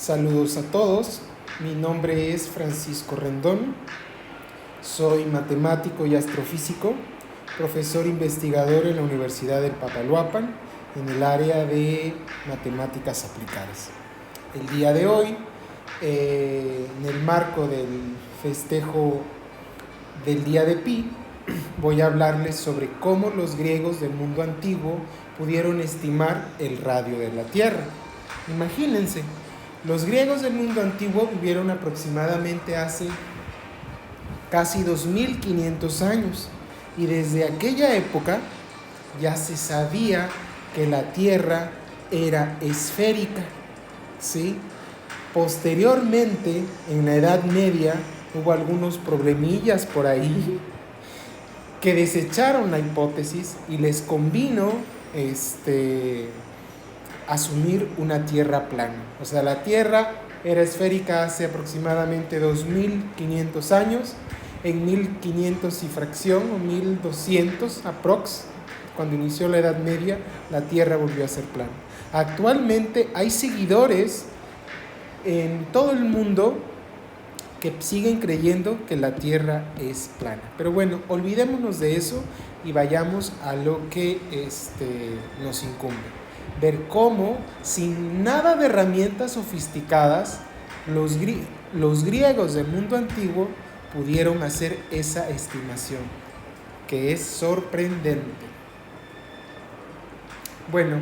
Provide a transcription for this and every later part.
Saludos a todos, mi nombre es Francisco Rendón, soy matemático y astrofísico, profesor investigador en la Universidad del Papaloapan en el área de matemáticas aplicadas. El día de hoy, en el marco del festejo del Día de Pi, voy a hablarles sobre cómo los griegos del mundo antiguo pudieron estimar el radio de la Tierra. Imagínense, los griegos del mundo antiguo vivieron aproximadamente hace casi 2500 años y desde aquella época ya se sabía que la Tierra era esférica, ¿sí? Posteriormente, en la Edad Media, hubo algunos problemillas por ahí que desecharon la hipótesis y les convino asumir una Tierra plana. O sea, la Tierra era esférica hace aproximadamente 2500 años. En 1500 y fracción, o 1200 aprox, cuando inició la Edad Media, la Tierra volvió a ser plana. Actualmente hay seguidores en todo el mundo que siguen creyendo que la Tierra es plana. Pero bueno, olvidémonos de eso y vayamos a lo que nos incumbe. Ver cómo, sin nada de herramientas sofisticadas, los griegos del mundo antiguo pudieron hacer esa estimación, que es sorprendente. Bueno,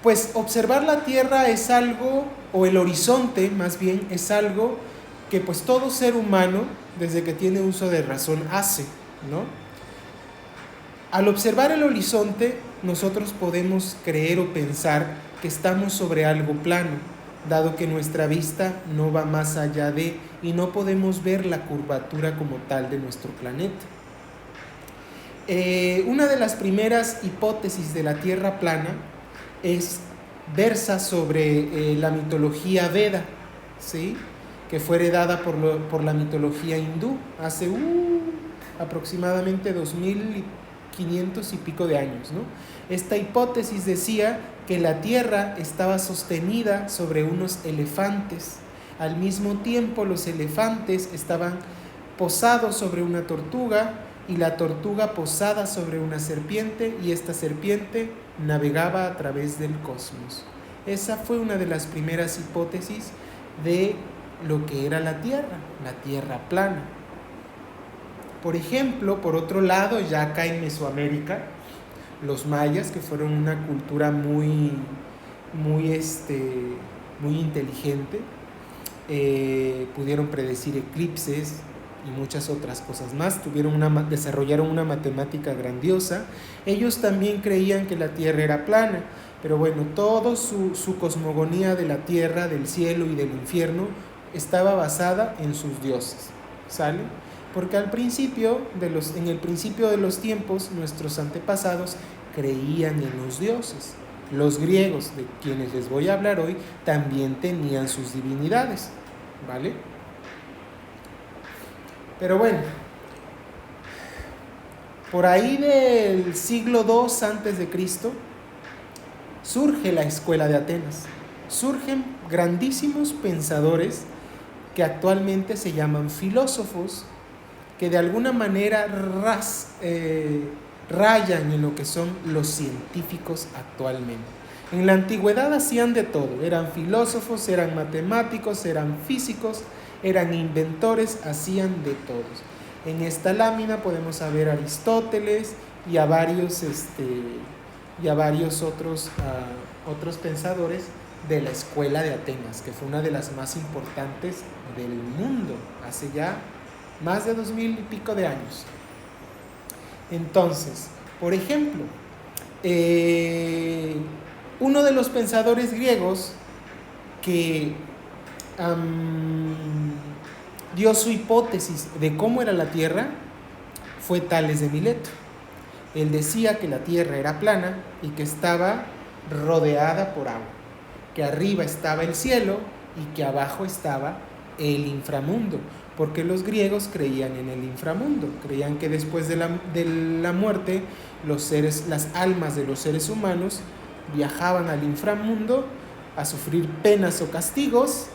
pues observar la Tierra es algo, o el horizonte más bien, es algo que pues todo ser humano, desde que tiene uso de razón, hace, ¿no? Al observar el horizonte, nosotros podemos creer o pensar que estamos sobre algo plano, dado que nuestra vista no va más allá de, y no podemos ver la curvatura como tal de nuestro planeta. Una de las primeras hipótesis de la Tierra plana versa sobre la mitología Veda, ¿sí? Que fue heredada por la mitología hindú hace aproximadamente 2500 y pico de años, ¿no? Esta hipótesis decía que la Tierra estaba sostenida sobre unos elefantes. Al mismo tiempo, los elefantes estaban posados sobre una tortuga y la tortuga posada sobre una serpiente, y esta serpiente navegaba a través del cosmos. Esa fue una de las primeras hipótesis de lo que era la Tierra plana. Por ejemplo, por otro lado, ya acá en Mesoamérica, los mayas, que fueron una cultura muy inteligente, pudieron predecir eclipses y muchas otras cosas más, desarrollaron una matemática grandiosa. Ellos también creían que la Tierra era plana, pero bueno, toda su cosmogonía de la Tierra, del cielo y del infierno estaba basada en sus dioses, ¿sale? Porque en el principio de los tiempos, nuestros antepasados creían en los dioses. Los griegos, de quienes les voy a hablar hoy, también tenían sus divinidades, ¿vale? Pero bueno, por ahí del siglo II a.C., surge la escuela de Atenas. Surgen grandísimos pensadores que actualmente se llaman filósofos, que de alguna manera rayan en lo que son los científicos actualmente. En la antigüedad hacían de todo, eran filósofos, eran matemáticos, eran físicos, eran inventores, hacían de todos. En esta lámina podemos ver a Aristóteles y a varios otros pensadores de la escuela de Atenas, que fue una de las más importantes del mundo, hace ya más de 2000 y pico de años. Entonces, por ejemplo, uno de los pensadores griegos que dio su hipótesis de cómo era la Tierra fue Tales de Mileto. Él decía que la Tierra era plana y que estaba rodeada por agua, que arriba estaba el cielo y que abajo estaba el inframundo, porque los griegos creían en el inframundo, creían que después de la muerte las almas de los seres humanos viajaban al inframundo a sufrir penas o castigos,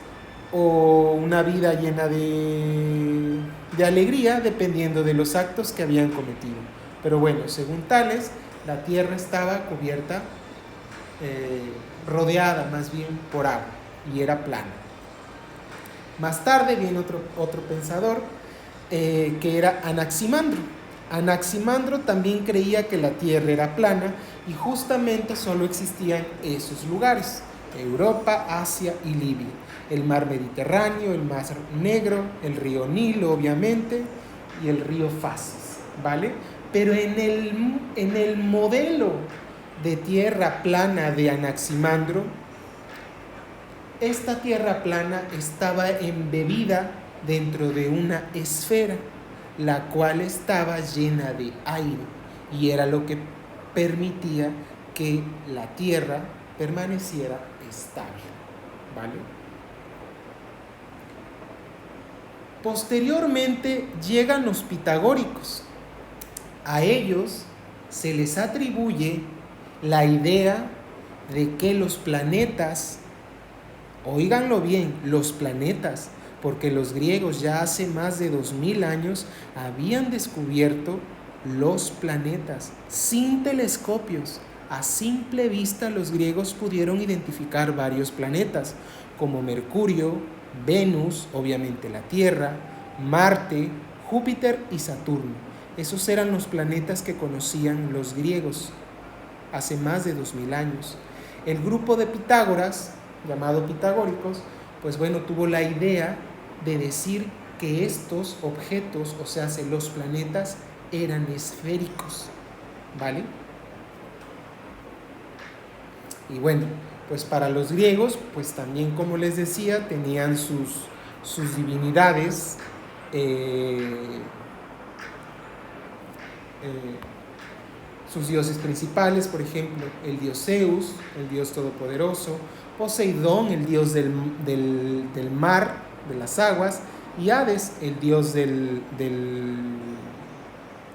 o una vida llena de alegría, dependiendo de los actos que habían cometido. Pero bueno, según Tales, la tierra estaba cubierta, rodeada más bien por agua, y era plana. Más tarde viene otro pensador, que era Anaximandro. Anaximandro también creía que la tierra era plana y justamente solo existían esos lugares: Europa, Asia y Libia. El mar Mediterráneo, el mar Negro, el río Nilo, obviamente, y el río Fasis, ¿vale? Pero en el modelo de tierra plana de Anaximandro, esta tierra plana estaba embebida dentro de una esfera, la cual estaba llena de aire, y era lo que permitía que la tierra permaneciera estable, ¿vale? Posteriormente llegan los pitagóricos. A ellos se les atribuye la idea de que los planetas, oíganlo bien, los planetas, porque los griegos ya hace más de 2000 años habían descubierto los planetas sin telescopios. A simple vista los griegos pudieron identificar varios planetas, como Mercurio, Venus, obviamente la Tierra, Marte, Júpiter y Saturno. Esos eran los planetas que conocían los griegos hace más de 2000 años. El grupo de Pitágoras, llamado pitagóricos, pues bueno, tuvo la idea de decir que estos objetos, o sea, los planetas, eran esféricos, ¿vale? Y bueno, pues para los griegos, pues también, como les decía, tenían sus divinidades, sus dioses principales, por ejemplo, el dios Zeus, el dios todopoderoso, Poseidón, el dios del mar, de las aguas, y Hades, el dios del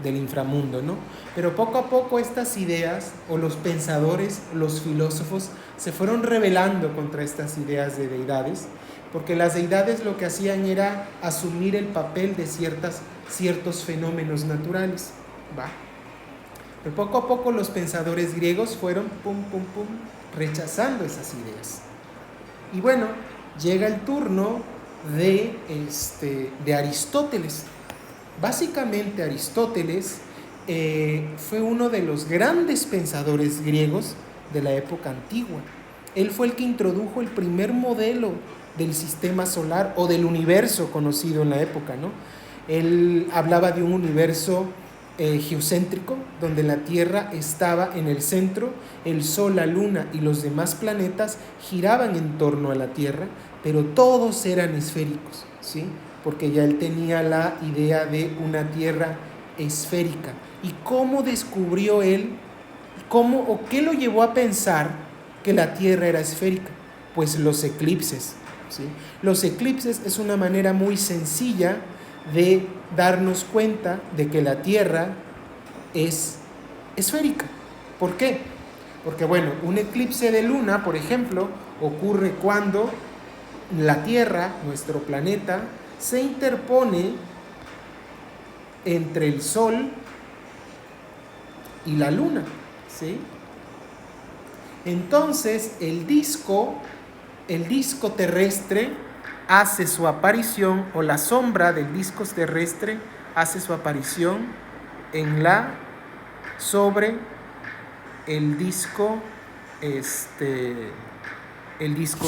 inframundo, ¿no? Pero poco a poco estas ideas, o los pensadores, los filósofos, se fueron rebelando contra estas ideas de deidades, porque las deidades lo que hacían era asumir el papel de ciertos fenómenos naturales, ¿va? Pero poco a poco los pensadores griegos fueron rechazando esas ideas. Y bueno, llega el turno de Aristóteles. Básicamente Aristóteles fue uno de los grandes pensadores griegos de la época antigua. Él fue el que introdujo el primer modelo del sistema solar o del universo conocido en la época, ¿no? Él hablaba de un universo geocéntrico, donde la Tierra estaba en el centro, el Sol, la Luna y los demás planetas giraban en torno a la Tierra, pero todos eran esféricos, ¿sí? Porque ya él tenía la idea de una Tierra esférica. ¿Y cómo descubrió él, o qué lo llevó a pensar que la Tierra era esférica? Pues los eclipses, ¿sí? Los eclipses es una manera muy sencilla de darnos cuenta de que la Tierra es esférica. ¿Por qué? Porque bueno, un eclipse de luna, por ejemplo, ocurre cuando la Tierra, nuestro planeta, se interpone entre el Sol y la Luna, ¿sí? Entonces el disco terrestre hace su aparición, o la sombra del disco terrestre hace su aparición sobre el disco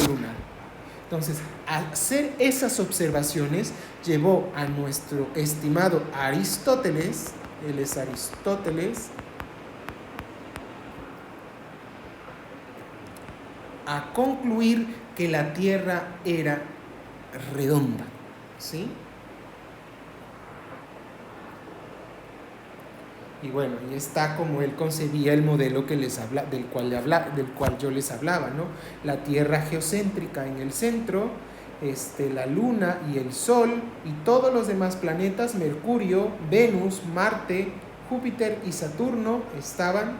lunar. Entonces, hacer esas observaciones llevó a nuestro estimado Aristóteles, él es Aristóteles, a concluir que la Tierra era redonda, ¿sí? Y bueno, ahí está como él concebía el modelo que del cual yo les hablaba, ¿no? La Tierra geocéntrica en el centro, la Luna y el Sol y todos los demás planetas, Mercurio, Venus, Marte, Júpiter y Saturno, estaban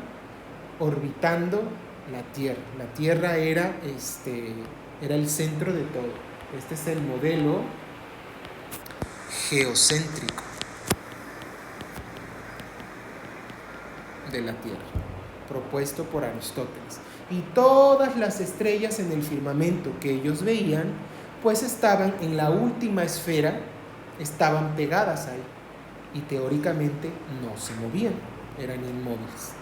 orbitando la Tierra. La Tierra era el centro de todo. Este es el modelo geocéntrico de la Tierra, propuesto por Aristóteles. Y todas las estrellas en el firmamento que ellos veían, pues estaban en la última esfera, estaban pegadas ahí y teóricamente no se movían, eran inmóviles.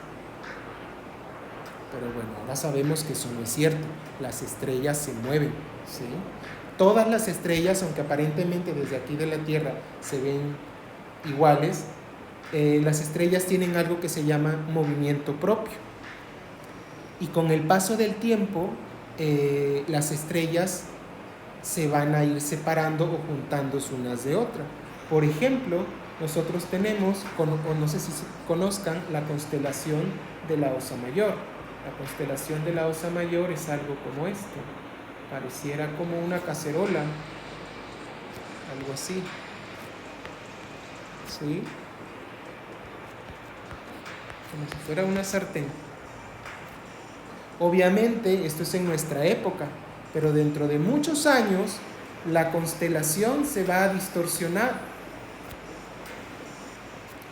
Pero bueno, ahora sabemos que eso no es cierto, las estrellas se mueven, ¿sí? Todas las estrellas, aunque aparentemente desde aquí de la Tierra se ven iguales, las estrellas tienen algo que se llama movimiento propio. Y con el paso del tiempo, las estrellas se van a ir separando o juntándose unas de otras. Por ejemplo, nosotros tenemos, o no sé si conozcan, la constelación de la Osa Mayor. La constelación de la Osa Mayor es algo como esto. Pareciera como una cacerola, algo así. ¿Sí? Como si fuera una sartén. Obviamente, esto es en nuestra época, pero dentro de muchos años, la constelación se va a distorsionar.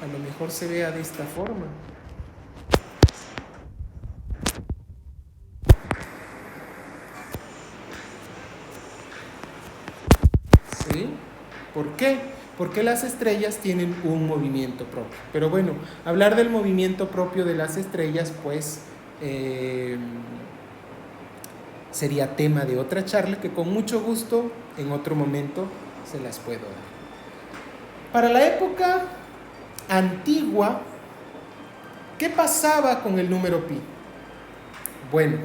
A lo mejor se vea de esta forma. ¿Sí? ¿Por qué? Porque las estrellas tienen un movimiento propio. Pero bueno, hablar del movimiento propio de las estrellas, pues, sería tema de otra charla que con mucho gusto en otro momento se las puedo dar. Para la época antigua, ¿qué pasaba con el número pi? Bueno,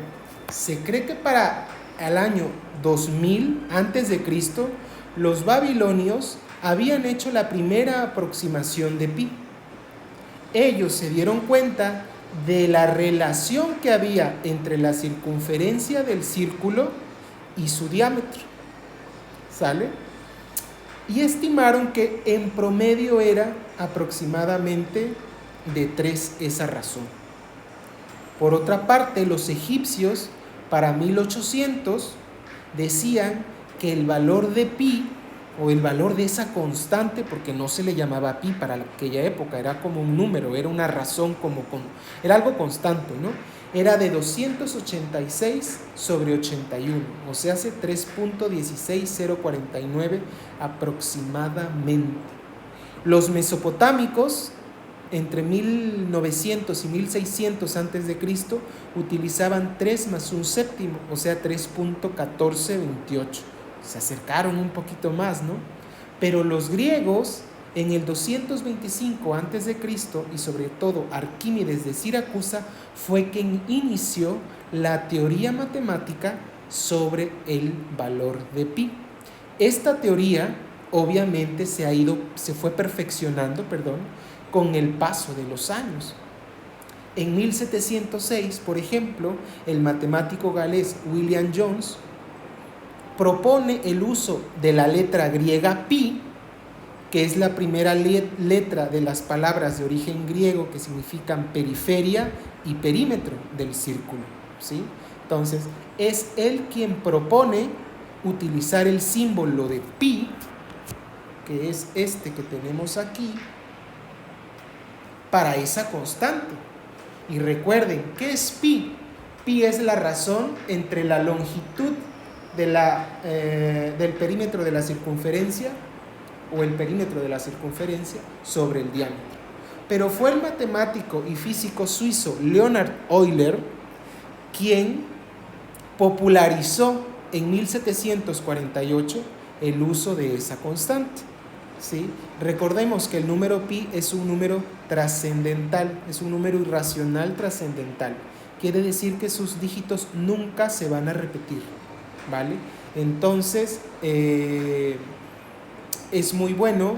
se cree que para el año 2000 a.C., los babilonios habían hecho la primera aproximación de pi. Ellos se dieron cuenta de la relación que había entre la circunferencia del círculo y su diámetro. ¿Sale? Y estimaron que en promedio era aproximadamente de 3 esa razón. Por otra parte, los egipcios para 1800 decían que el valor de pi, o el valor de esa constante, porque no se le llamaba pi para aquella época, era como un número, era una razón, era algo constante, ¿no? Era de 286 sobre 81, o sea, hace 3.16049 aproximadamente. Los mesopotámicos, entre 1900 y 1600 a.C., utilizaban 3 más un séptimo, o sea, 3.1428. Se acercaron un poquito más, ¿no? Pero los griegos, en el 225 a.C., y sobre todo Arquímedes de Siracusa, fue quien inició la teoría matemática sobre el valor de pi. Esta teoría, obviamente, se fue perfeccionando, con el paso de los años. En 1706, por ejemplo, el matemático galés William Jones propone el uso de la letra griega pi, que es la primera letra de las palabras de origen griego que significan periferia y perímetro del círculo, ¿sí? Entonces, es él quien propone utilizar el símbolo de pi, que es este que tenemos aquí, para esa constante. Y recuerden, ¿qué es pi? Pi es la razón entre la longitud del perímetro de la circunferencia, o el perímetro de la circunferencia, sobre el diámetro. Pero fue el matemático y físico suizo Leonhard Euler quien popularizó en 1748 el uso de esa constante, ¿sí? Recordemos que el número pi es un número trascendental, es un número irracional trascendental. Quiere decir que sus dígitos nunca se van a repetir, ¿vale? Entonces, es muy bueno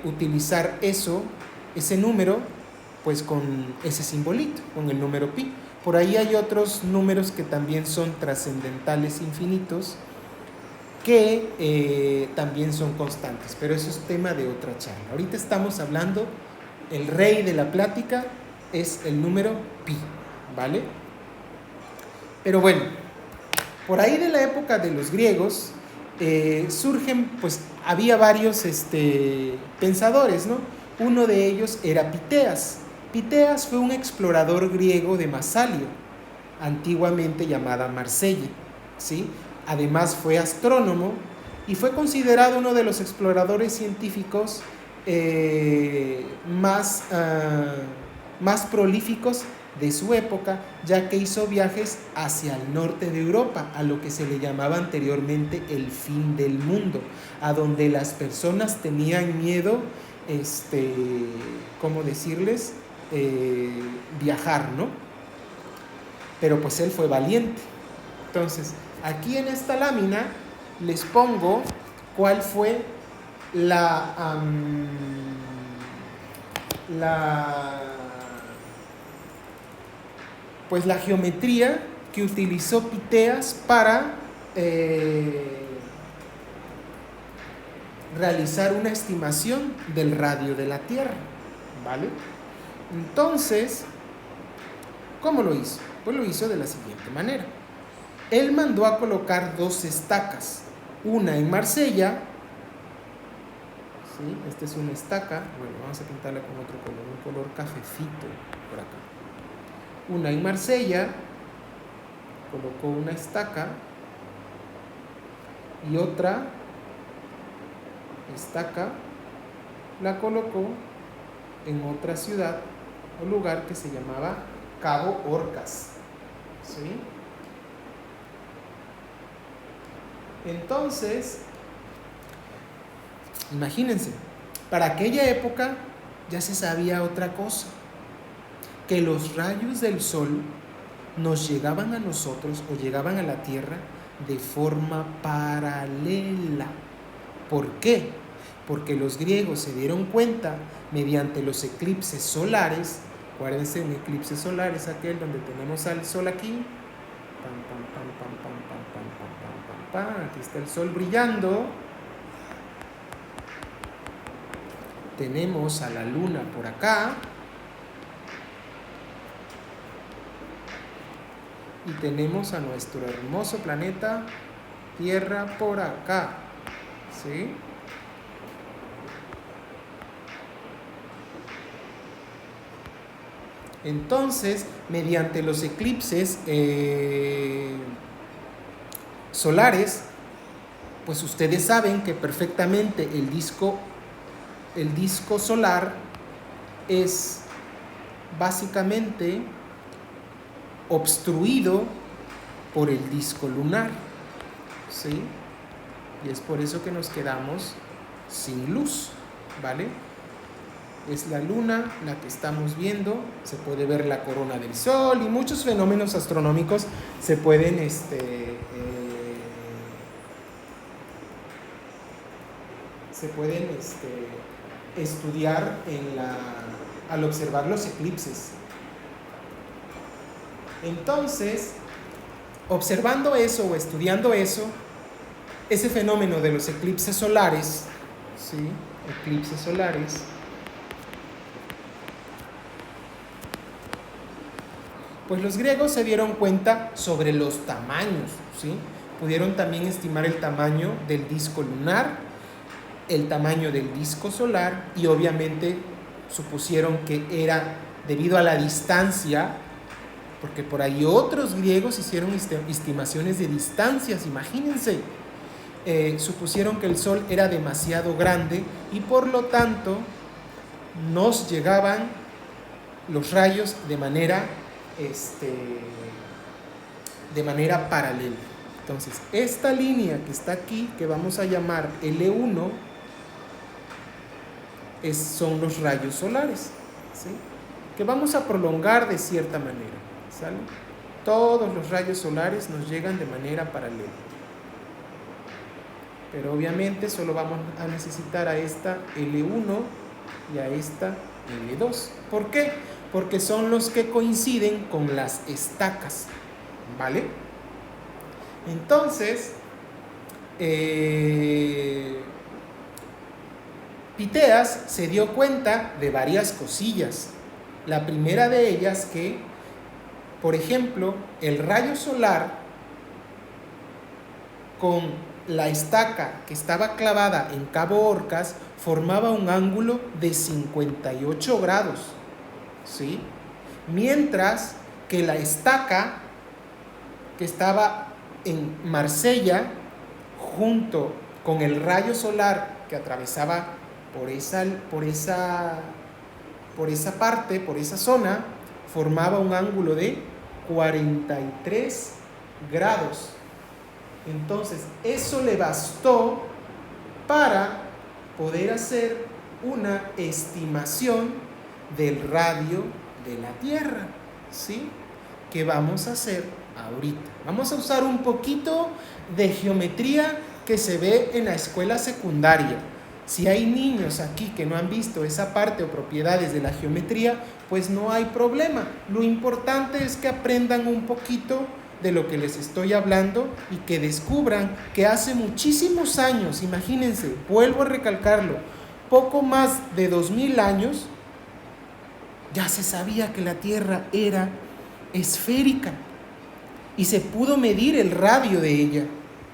utilizar ese número, pues con ese simbolito, con el número pi. Por ahí hay otros números que también son trascendentales infinitos, que también son constantes, pero eso es tema de otra charla. Ahorita estamos hablando, el rey de la plática es el número pi, ¿vale? Pero bueno, por ahí de la época de los griegos surgen, pues había varios pensadores, ¿no? Uno de ellos era Piteas. Piteas fue un explorador griego de Masalia, antiguamente llamada Marsella, ¿sí? Además fue astrónomo y fue considerado uno de los exploradores científicos más prolíficos de su época, ya que hizo viajes hacia el norte de Europa, a lo que se le llamaba anteriormente el fin del mundo, a donde las personas tenían miedo, ¿cómo decirles? Viajar, ¿no? Pero pues él fue valiente. Entonces, aquí en esta lámina les pongo cuál fue pues la geometría que utilizó Piteas para realizar una estimación del radio de la Tierra, ¿vale? Entonces, ¿cómo lo hizo? Pues lo hizo de la siguiente manera. Él mandó a colocar 2 estacas, una en Marsella, ¿sí? Esta es una estaca, bueno, vamos a pintarla con otro color, un color cafecito por acá. Una en Marsella, colocó una estaca, y otra estaca la colocó en otra ciudad o lugar que se llamaba Cabo Orcas, ¿sí? Entonces, imagínense, para aquella época ya se sabía otra cosa, que los rayos del sol nos llegaban a nosotros o llegaban a la Tierra de forma paralela. ¿Por qué? Porque los griegos se dieron cuenta mediante los eclipses solares. Acuérdense, un eclipse solar es aquel donde tenemos al sol aquí. Aquí está el sol brillando. Tenemos a la luna por acá. Y tenemos a nuestro hermoso planeta Tierra por acá, ¿sí? Entonces, mediante los eclipses solares, pues ustedes saben que perfectamente el disco solar es básicamente obstruido por el disco lunar, ¿sí? Y es por eso que nos quedamos sin luz, ¿vale? Es la luna la que estamos viendo, se puede ver la corona del sol y muchos fenómenos astronómicos se pueden estudiar al observar los eclipses. Entonces, observando eso o estudiando eso, ese fenómeno de los eclipses solares, ¿sí? Eclipses solares, pues los griegos se dieron cuenta sobre los tamaños, ¿sí? Pudieron también estimar el tamaño del disco lunar, el tamaño del disco solar, y obviamente supusieron que era debido a la distancia, porque por ahí otros griegos hicieron estimaciones de distancias, imagínense, supusieron que el Sol era demasiado grande y por lo tanto nos llegaban los rayos de manera paralela. Entonces, esta línea que está aquí, que vamos a llamar L1, son los rayos solares, ¿sí? Que vamos a prolongar de cierta manera, ¿sale? Todos los rayos solares nos llegan de manera paralela. Pero obviamente solo vamos a necesitar a esta L1 y a esta L2. ¿Por qué? Porque son los que coinciden con las estacas, ¿vale? Entonces, Piteas se dio cuenta de varias cosillas. La primera de ellas, que Por ejemplo, el rayo solar con la estaca que estaba clavada en Cabo Orcas formaba un ángulo de 58 grados, ¿sí? Mientras que la estaca que estaba en Marsella, junto con el rayo solar que atravesaba por esa parte, por esa zona, formaba un ángulo de 43 grados. Entonces, eso le bastó para poder hacer una estimación del radio de la Tierra, ¿sí? Que vamos a hacer ahorita. Vamos a usar un poquito de geometría que se ve en la escuela secundaria. Si hay niños aquí que no han visto esa parte o propiedades de la geometría, pues no hay problema. Lo importante es que aprendan un poquito de lo que les estoy hablando y que descubran que hace muchísimos años, imagínense, vuelvo a recalcarlo, poco más de 2000 años, ya se sabía que la Tierra era esférica y se pudo medir el radio de ella,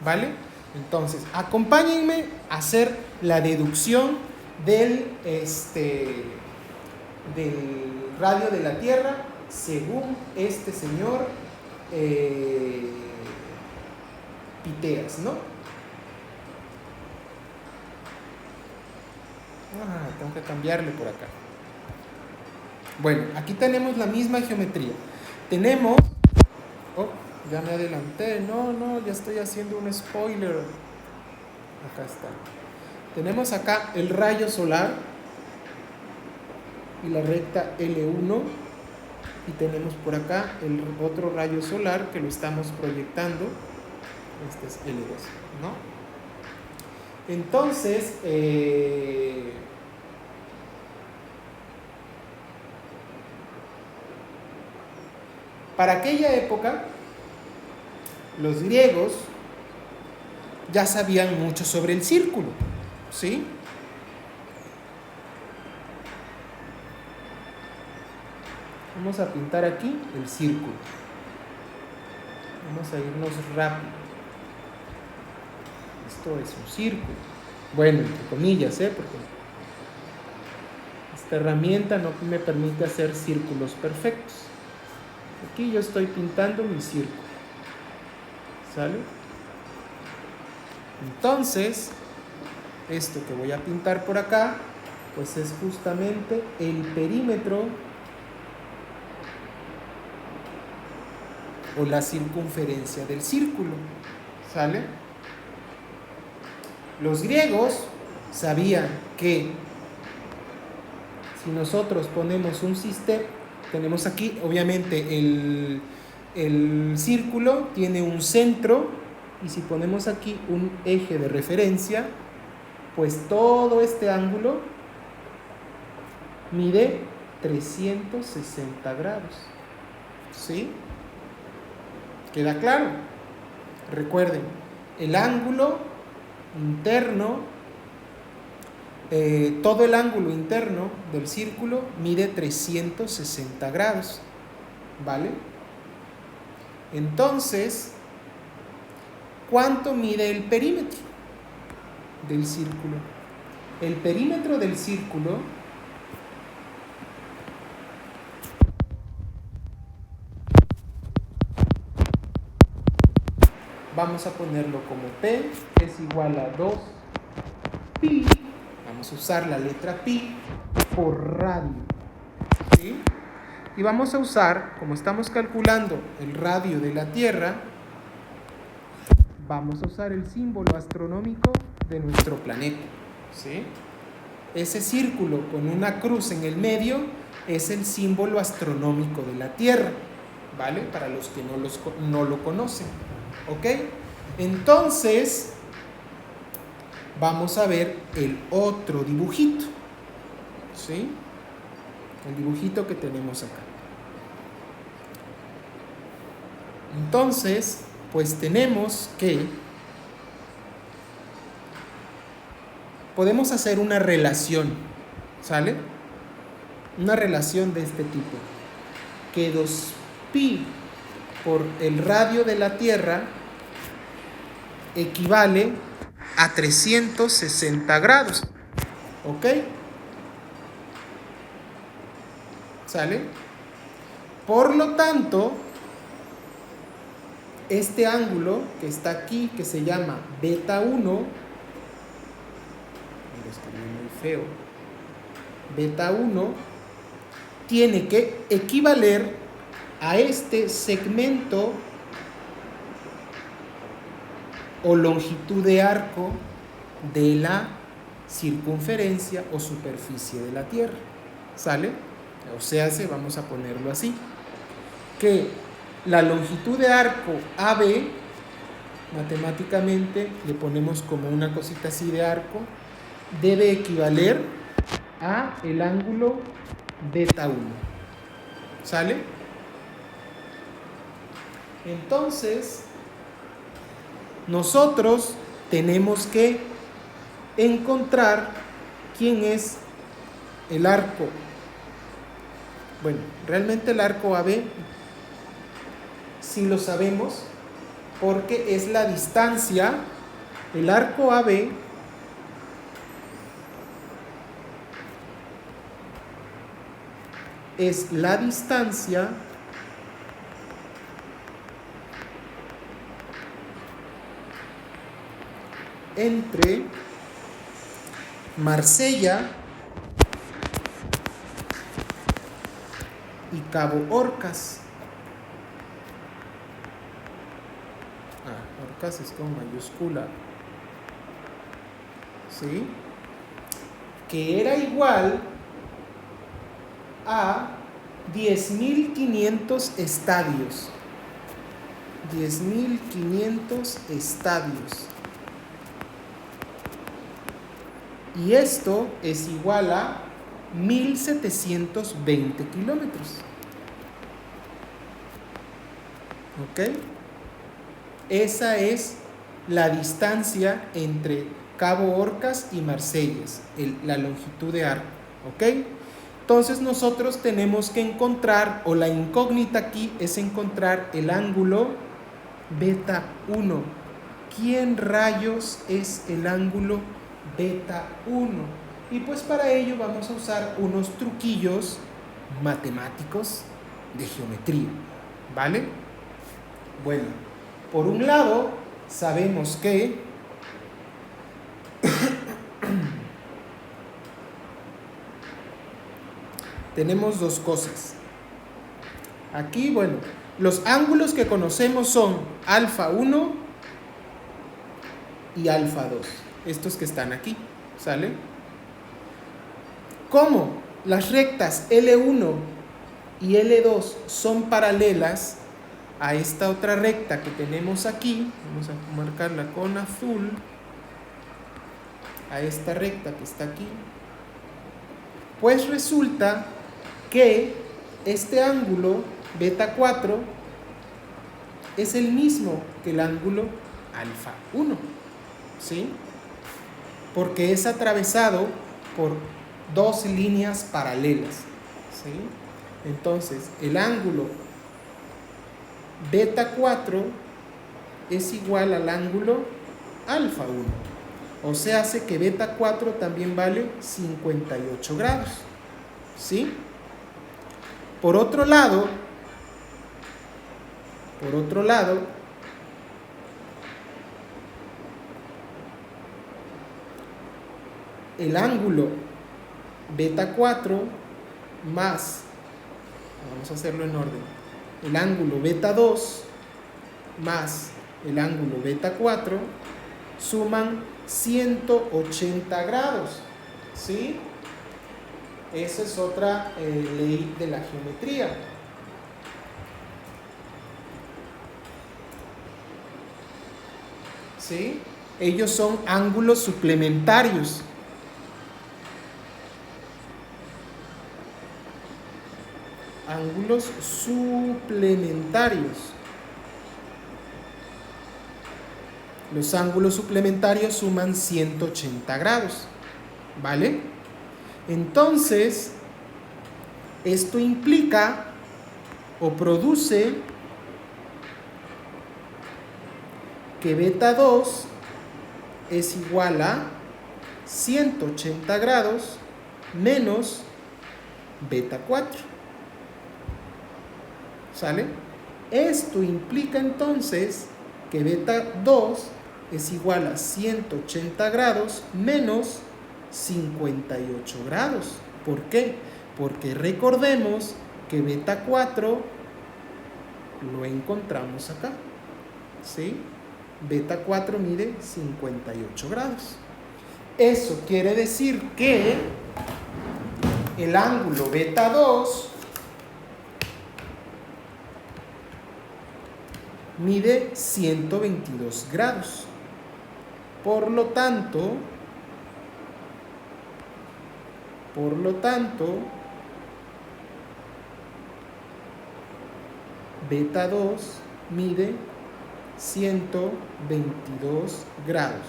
¿vale? Entonces, acompáñenme a hacer la deducción del radio de la Tierra según este señor Piteas, ¿no? Tengo que cambiarle por acá. Bueno, aquí tenemos la misma geometría. Tenemos... ya me adelanté. No, ya estoy haciendo un spoiler. Acá está. Tenemos acá el rayo solar y la recta L1. Y tenemos por acá el otro rayo solar que lo estamos proyectando. Este es L2, ¿no? Entonces, para aquella época, los griegos ya sabían mucho sobre el círculo, ¿sí? Vamos a pintar aquí el círculo. Vamos a irnos rápido. Esto es un círculo. Bueno, entre comillas, porque esta herramienta no me permite hacer círculos perfectos. Aquí yo estoy pintando mi círculo. ¿Sale? Entonces, esto que voy a pintar por acá, pues es justamente el perímetro o la circunferencia del círculo. ¿Sale? Los griegos sabían que si nosotros ponemos un sistema, tenemos aquí obviamente el círculo tiene un centro, y si ponemos aquí un eje de referencia, pues todo este ángulo mide 360 grados. ¿Sí? ¿Queda claro? Recuerden, el ángulo interno, todo el ángulo interno del círculo mide 360 grados, ¿vale? Entonces, ¿cuánto mide el perímetro del círculo? El perímetro del círculo vamos a ponerlo como P, que es igual a 2 pi. Vamos a usar la letra pi por radio, ¿sí? Y vamos a usar, como estamos calculando el radio de la Tierra, vamos a usar el símbolo astronómico de nuestro planeta, ¿sí? Ese círculo con una cruz en el medio es el símbolo astronómico de la Tierra, ¿vale? Para los que no lo conocen, ¿ok? Entonces, vamos a ver el otro dibujito, ¿sí? El dibujito que tenemos acá. Entonces, pues tenemos que podemos hacer una relación, ¿sale? Una relación de este tipo, que pi por el radio de la Tierra equivale a 360 grados. ¿Ok? ¿Sale? Por lo tanto, este ángulo que está aquí, que se llama beta 1, mira, está muy feo, beta 1, tiene que equivaler a este segmento o longitud de arco de la circunferencia o superficie de la Tierra. ¿Sale? O sea, vamos a ponerlo así, que la longitud de arco AB, matemáticamente le ponemos como una cosita así de arco, debe equivaler a el ángulo beta 1. ¿Sale? Entonces, nosotros tenemos que encontrar quién es el arco. Bueno, realmente el arco AB sí lo sabemos porque es la distancia. El arco AB es la distancia entre Marsella y Cabo Orcas. Orcas es con mayúscula, ¿sí? Que era igual a 10.500 estadios. 10.500 estadios. Y esto es igual a 1.720 kilómetros. ¿Ok? Esa es la distancia entre Cabo Orcas y Marsella, la longitud de arco. ¿Ok? Entonces nosotros tenemos que encontrar, o la incógnita aquí es encontrar el ángulo beta 1. ¿Quién rayos es el ángulo beta 1? Y pues para ello vamos a usar unos truquillos matemáticos de geometría, ¿vale? Bueno, por un lado sabemos que tenemos dos cosas. Aquí, bueno, los ángulos que conocemos son alfa 1 y alfa 2. Estos que están aquí, ¿sale? Como las rectas L1 y L2 son paralelas a esta otra recta que tenemos aquí, vamos a marcarla con azul, a esta recta que está aquí, pues resulta que este ángulo beta 4 es el mismo que el ángulo alfa 1, ¿sí? Porque es atravesado por dos líneas paralelas, ¿sí? Entonces, el ángulo beta 4 es igual al ángulo alfa 1. O sea, hace que beta 4 también vale 58 grados, ¿sí? Por otro lado, el ángulo beta 4 más, vamos a hacerlo en orden, el ángulo beta 2 más el ángulo beta 4 suman 180 grados, ¿sí? Esa es otra ley de la geometría. ¿Sí? Ellos son ángulos suplementarios. Ángulos suplementarios. Los ángulos suplementarios suman 180 grados. ¿Vale? Entonces, esto implica o produce que beta 2 es igual a 180 grados menos beta 4. ¿Sale? Esto implica entonces que beta 2 es igual a 180 grados menos 58 grados. ¿Por qué? Porque recordemos que beta 4 lo encontramos acá. ¿Sí? Beta 4 mide 58 grados. Eso quiere decir que el ángulo beta 2 mide 122 grados. Por lo tanto, beta 2 mide 122 grados.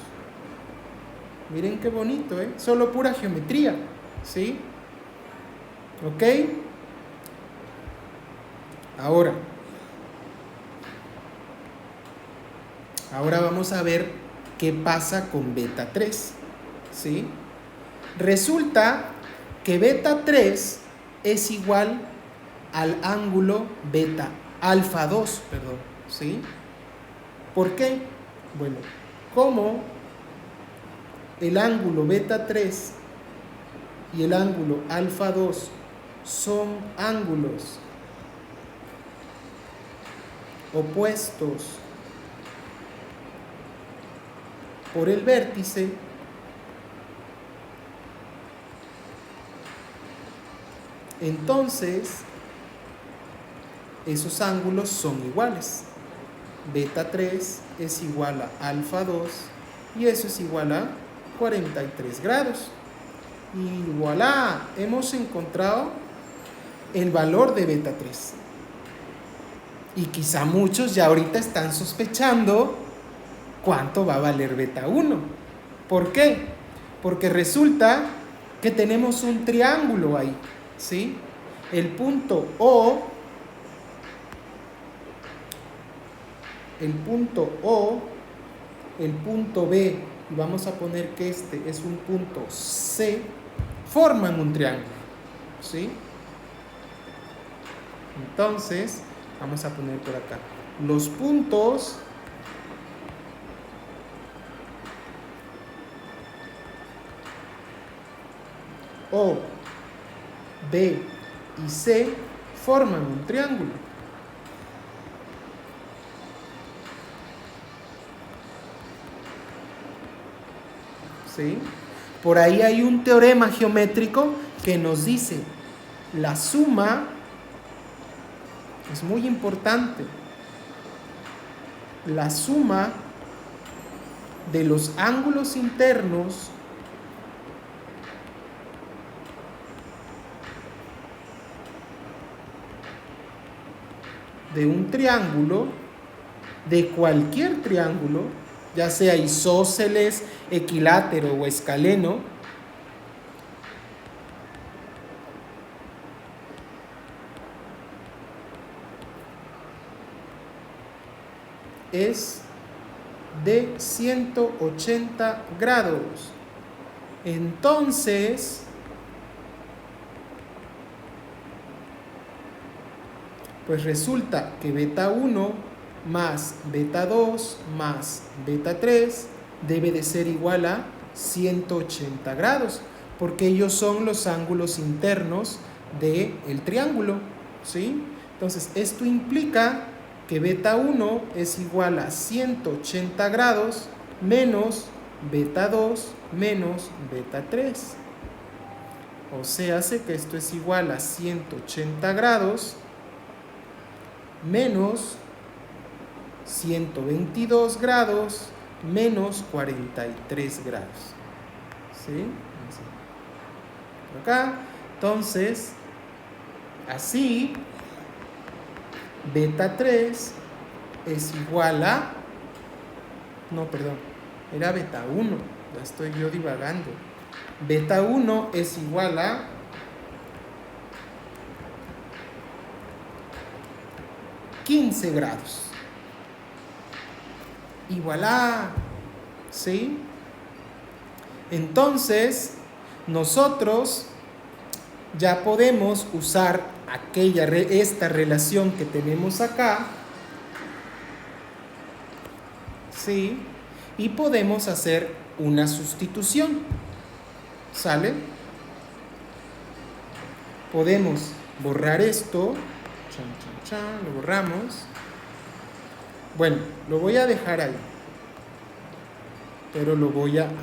Miren qué bonito, ¿eh? Solo pura geometría, ¿sí? ¿Ok? Ahora vamos a ver qué pasa con beta 3, ¿sí? Resulta que beta 3 es igual al ángulo beta alfa 2, perdón, ¿sí? ¿Por qué? Bueno, como el ángulo beta 3 y el ángulo alfa 2 son ángulos opuestos por el vértice, entonces esos ángulos son iguales. Beta 3 es igual a alfa 2 y eso es igual a 43 grados. Y voilà, hemos encontrado el valor de beta 3. Y quizá muchos ya ahorita están sospechando cuánto va a valer beta 1. ¿Por qué? Porque resulta que tenemos un triángulo ahí, ¿sí? El punto O, el punto B, y vamos a poner que este es un punto C, forman un triángulo, ¿sí? Entonces, vamos a poner por acá los puntos O, B y C forman un triángulo. ¿Sí? Por ahí hay un teorema geométrico que nos dice la suma, es muy importante, la suma de los ángulos internos de un triángulo, de cualquier triángulo, ya sea isósceles, equilátero o escaleno, es de 180 grados. Entonces, pues resulta que beta 1 más beta 2 más beta 3 debe de ser igual a 180 grados, porque ellos son los ángulos internos del triángulo, ¿sí? Entonces, esto implica que beta 1 es igual a 180 grados menos beta 2 menos beta 3. O sea, hace que esto es igual a 180 grados menos 122 grados menos 43 grados. ¿Sí? Así. Por acá. Entonces, así, beta 3 es igual a... No, perdón. Era beta 1. Ya estoy yo divagando. Beta 1 es igual a 15 grados. Y voilà, ¿sí? Entonces, nosotros ya podemos usar esta relación que tenemos acá, ¿sí? Y podemos hacer una sustitución, ¿sale? Podemos borrar esto, lo borramos. Bueno, lo voy a dejar ahí, pero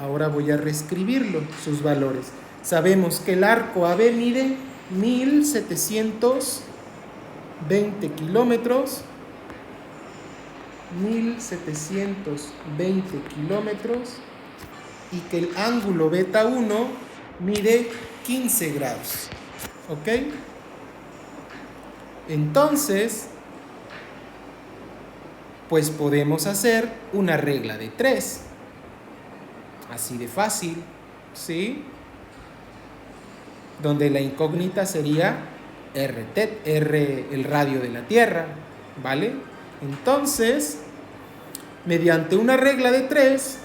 ahora voy a reescribirlo, sus valores. Sabemos que el arco AB mide 1720 kilómetros, 1720 kilómetros, y que el ángulo beta 1 mide 15 grados. ¿Ok? Entonces, pues podemos hacer una regla de 3. Así de fácil, ¿sí? Donde la incógnita sería R, el radio de la Tierra, ¿vale? Entonces, mediante una regla de 3,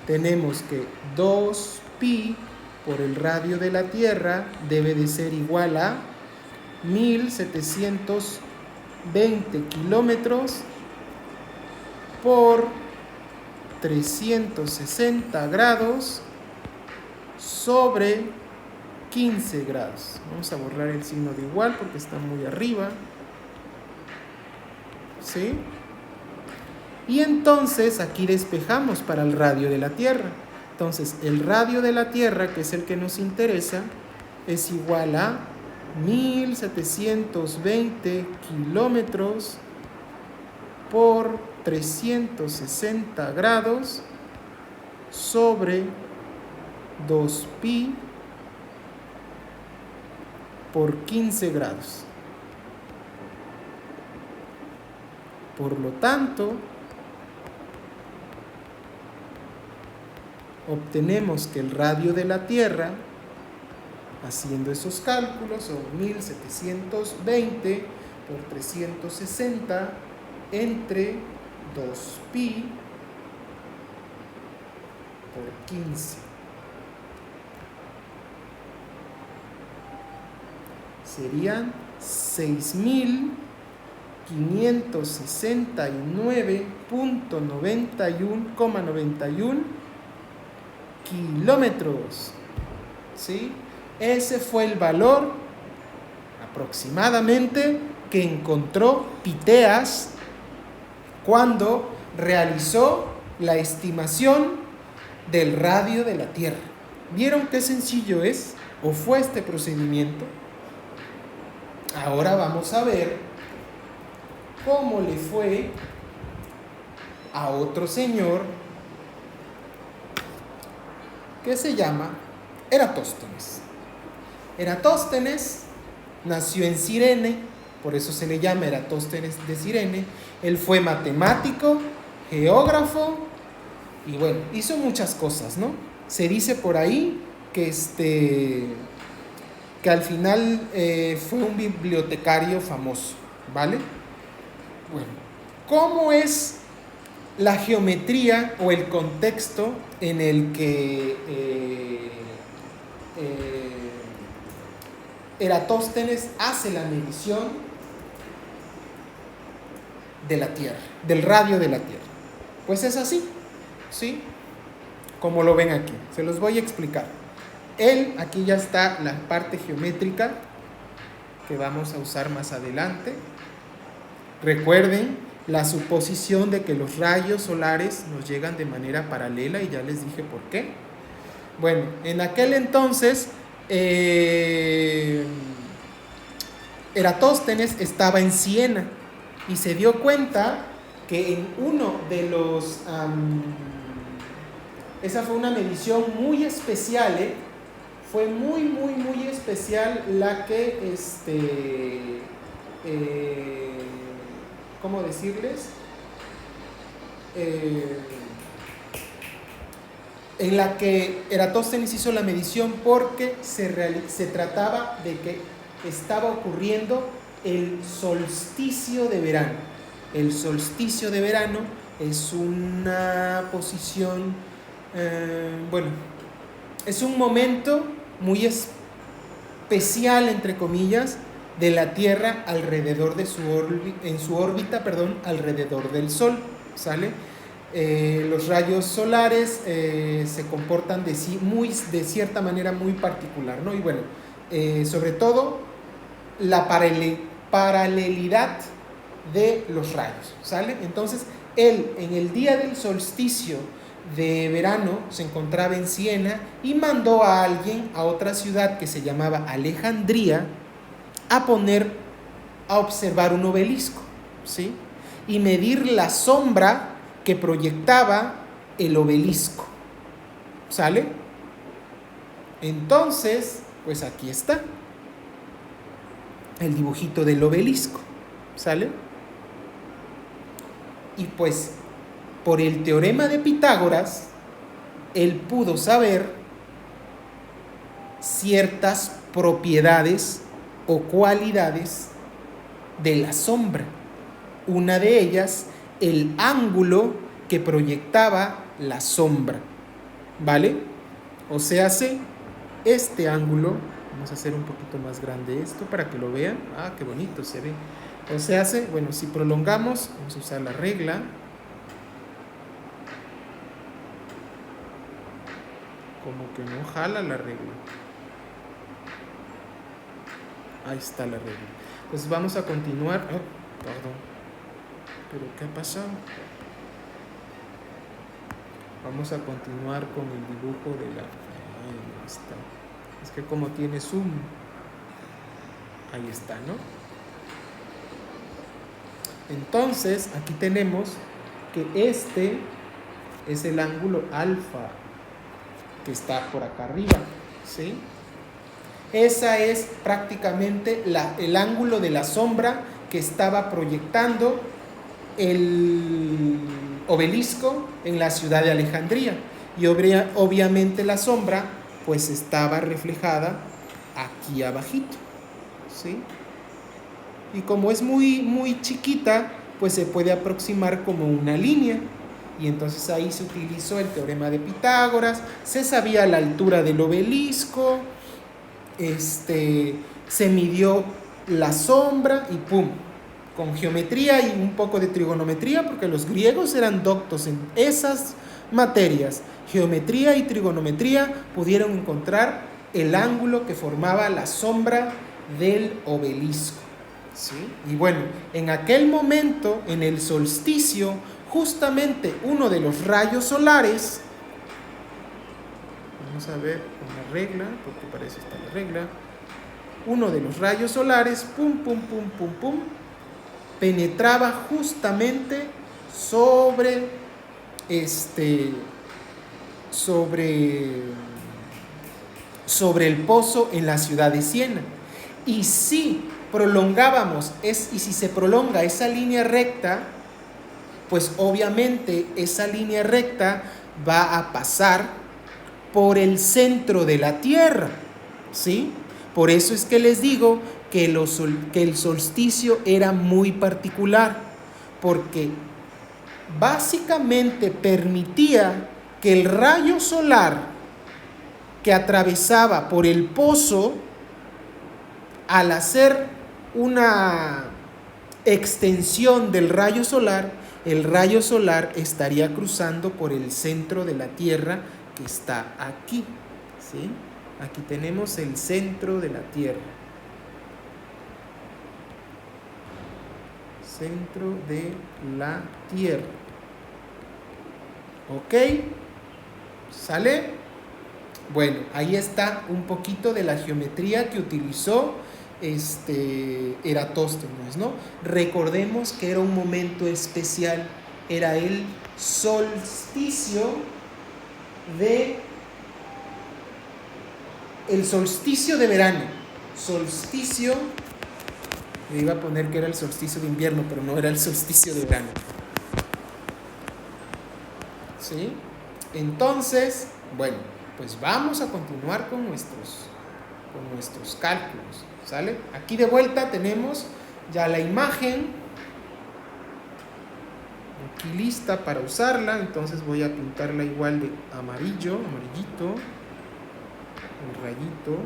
tenemos que 2pi por el radio de la Tierra debe de ser igual a 1720 kilómetros por 360 grados sobre 15 grados. Vamos a borrar el signo de igual porque está muy arriba. ¿Sí? Y entonces aquí despejamos para el radio de la Tierra. Entonces el radio de la Tierra, que es el que nos interesa, es igual a 1720 kilómetros por 360 grados sobre 2pi por 15 grados. Por lo tanto, obtenemos que el radio de la Tierra, haciendo esos cálculos, son 1720 por 360 entre 2pi por 15. Serían 6.569.91,91 kilómetros. ¿Sí? Ese fue el valor aproximadamente que encontró Piteas cuando realizó la estimación del radio de la Tierra. ¿Vieron qué sencillo es o fue este procedimiento? Ahora vamos a ver cómo le fue a otro señor que se llama Eratóstenes. Eratóstenes nació en Cirene, por eso se le llama Eratóstenes de Cirene. Él fue matemático, geógrafo y bueno, hizo muchas cosas, ¿no? Se dice por ahí que al final fue un bibliotecario famoso, ¿vale? Bueno, ¿cómo es la geometría o el contexto en el que Eratóstenes hace la medición de la Tierra, del radio de la Tierra? Pues es así, ¿sí? Como lo ven aquí, se los voy a explicar. Aquí ya está la parte geométrica que vamos a usar más adelante. Recuerden la suposición de que los rayos solares nos llegan de manera paralela y ya les dije por qué. Bueno, en aquel entonces Eratóstenes estaba en Siena y se dio cuenta que en uno de los... esa fue una medición muy especial, fue muy, muy, muy especial la que, ¿cómo decirles? en la que Eratóstenes hizo la medición porque se trataba de que estaba ocurriendo el solsticio de verano. El solsticio de verano es una posición, es un momento muy especial, entre comillas, de la Tierra alrededor de en su órbita, alrededor del Sol, ¿sale? Los rayos solares se comportan de cierta manera muy particular, ¿no? Y bueno, sobre todo la paralelidad de los rayos, ¿sale? Entonces, él en el día del solsticio de verano se encontraba en Siena y mandó a alguien a otra ciudad que se llamaba Alejandría a observar un obelisco, ¿sí? Y medir la sombra que proyectaba el obelisco, ¿sale? Entonces, pues aquí está el dibujito del obelisco, ¿sale? Y pues, por el teorema de Pitágoras, él pudo saber ciertas propiedades o cualidades de la sombra. Una de ellas, el ángulo que proyectaba la sombra, ¿vale? O sea, este ángulo, vamos a hacer un poquito más grande esto para que lo vean. Ah, qué bonito se ve. O sea, bueno, si prolongamos, vamos a usar la regla. Como que no jala la regla. Ahí está la regla. Pues vamos a continuar. Oh, perdón. ¿Pero qué ha pasado? Vamos a continuar con el dibujo de la... Ahí está. Es que como tiene zoom. Ahí está, ¿no? Entonces, aquí tenemos que este es el ángulo alfa que está por acá arriba, ¿sí? Esa es prácticamente el ángulo de la sombra que estaba proyectando el obelisco en la ciudad de Alejandría. Y obviamente la sombra pues estaba reflejada aquí abajito, ¿sí? Y como es muy, muy chiquita, pues se puede aproximar como una línea. Y entonces ahí se utilizó el teorema de Pitágoras, se sabía la altura del obelisco, se midió la sombra y ¡pum! Con geometría y un poco de trigonometría, porque los griegos eran doctos en esas materias, geometría y trigonometría, pudieron encontrar el ángulo que formaba la sombra del obelisco, ¿sí? Y bueno, en aquel momento, en el solsticio, justamente uno de los rayos solares, vamos a ver con la regla, porque para eso está la regla, uno de los rayos solares, penetraba justamente sobre el pozo en la ciudad de Siena. Y si se prolonga esa línea recta, pues obviamente esa línea recta va a pasar por el centro de la Tierra, ¿sí? Por eso es que les digo que el solsticio era muy particular, porque básicamente permitía que el rayo solar que atravesaba por el pozo, al hacer una extensión del rayo solar, el rayo solar estaría cruzando por el centro de la Tierra, que está aquí, ¿sí? Aquí tenemos el centro de la Tierra. Centro de la Tierra. ¿Ok? ¿Sale? Bueno, ahí está un poquito de la geometría que utilizó Eratóstenes, ¿no? Recordemos que era un momento especial, era el solsticio de verano. Solsticio, le iba a poner que era el solsticio de invierno, pero no, era el solsticio de verano. ¿sí? Entonces, bueno, pues vamos a continuar con nuestros cálculos, ¿sale? Aquí de vuelta tenemos ya la imagen aquí lista para usarla, entonces voy a pintarla igual de amarillito, el rayito.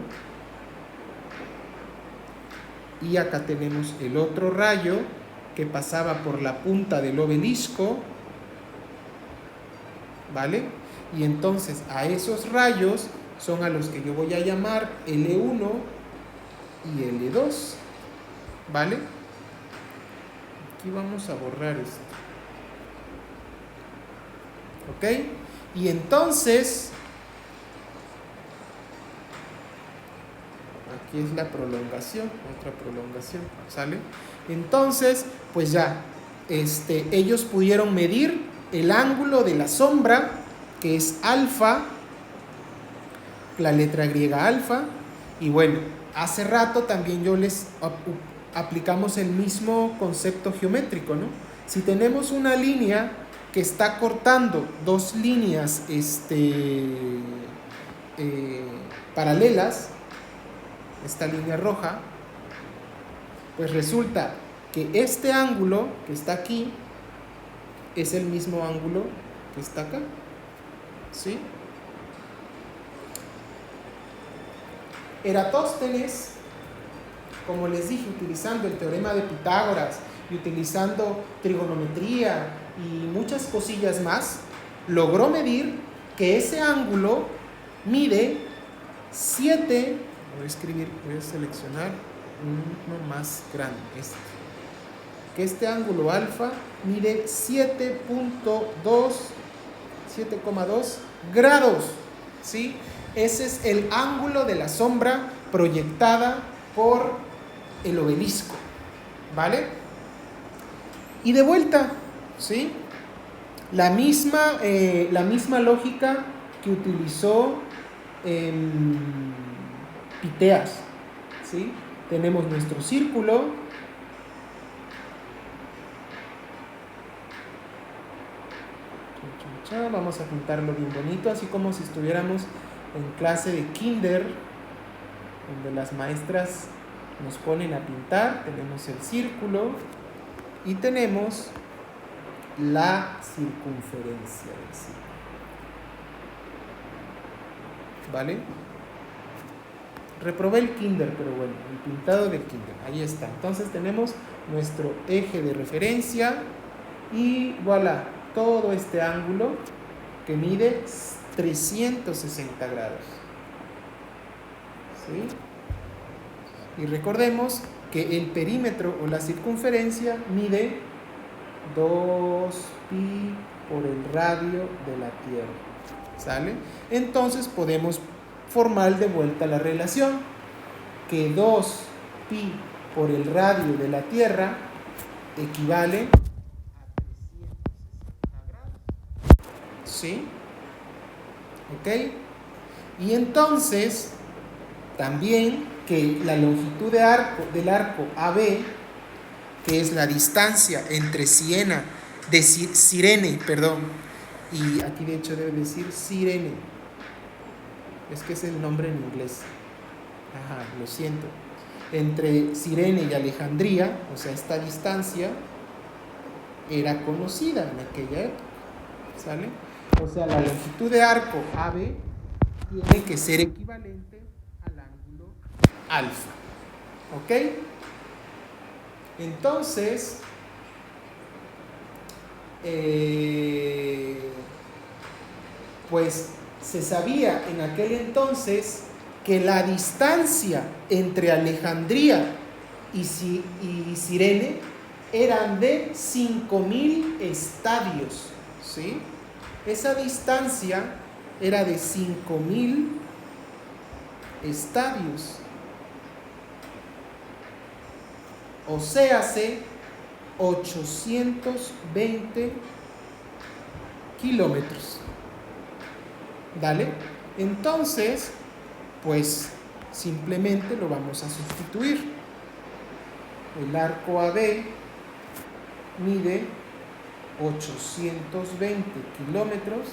Y acá tenemos el otro rayo que pasaba por la punta del obelisco, ¿vale? Y entonces a esos rayos son a los que yo voy a llamar L1 y L2, ¿vale? Aquí vamos a borrar esto, ¿ok? Y entonces, aquí es la prolongación, otra prolongación, ¿sale? Entonces, pues ya, ellos pudieron medir el ángulo de la sombra, que es alfa, la letra griega alfa, y bueno, hace rato también yo les aplicamos el mismo concepto geométrico, ¿no? Si tenemos una línea que está cortando dos líneas paralelas, esta línea roja, pues resulta que este ángulo que está aquí es el mismo ángulo que está acá, ¿sí? Eratóstenes, como les dije, utilizando el teorema de Pitágoras y utilizando trigonometría y muchas cosillas más, logró medir que ese ángulo mide 7, voy a seleccionar uno más grande, que este ángulo alfa mide 7,2 grados, ¿sí? Ese es el ángulo de la sombra proyectada por el obelisco, ¿vale? Y de vuelta, ¿sí? La misma lógica que utilizó Piteas, ¿sí? Tenemos nuestro círculo, vamos a pintarlo bien bonito, así como si estuviéramos en clase de kinder, donde las maestras nos ponen a pintar. Tenemos el círculo y tenemos la circunferencia del círculo, ¿vale? Reprobé el kinder, pero bueno, el pintado del kinder, ahí está. Entonces tenemos nuestro eje de referencia y voilà, todo este ángulo que mide 360 grados, ¿sí? Y recordemos que el perímetro o la circunferencia mide 2pi por el radio de la Tierra, ¿sale? Entonces podemos formar de vuelta la relación, que 2pi por el radio de la Tierra equivale a 360 grados, ¿sí? ¿Ok? Y entonces también que la longitud del arco AB, que es la distancia entre Cirene, y aquí de hecho debe decir Cirene, es que es el nombre en inglés, lo siento, entre Cirene y Alejandría, o sea, esta distancia era conocida en aquella época, ¿sale? O sea, la longitud de arco AB tiene que ser equivalente al ángulo alfa, ¿ok? Entonces, pues se sabía en aquel entonces que la distancia entre Alejandría y Cirene eran de 5.000 estadios, ¿sí? Esa distancia era de 5.000 estadios, o sea, hace 820 kilómetros. ¿Dale? Entonces, pues simplemente lo vamos a sustituir. El arco AB mide 820 kilómetros,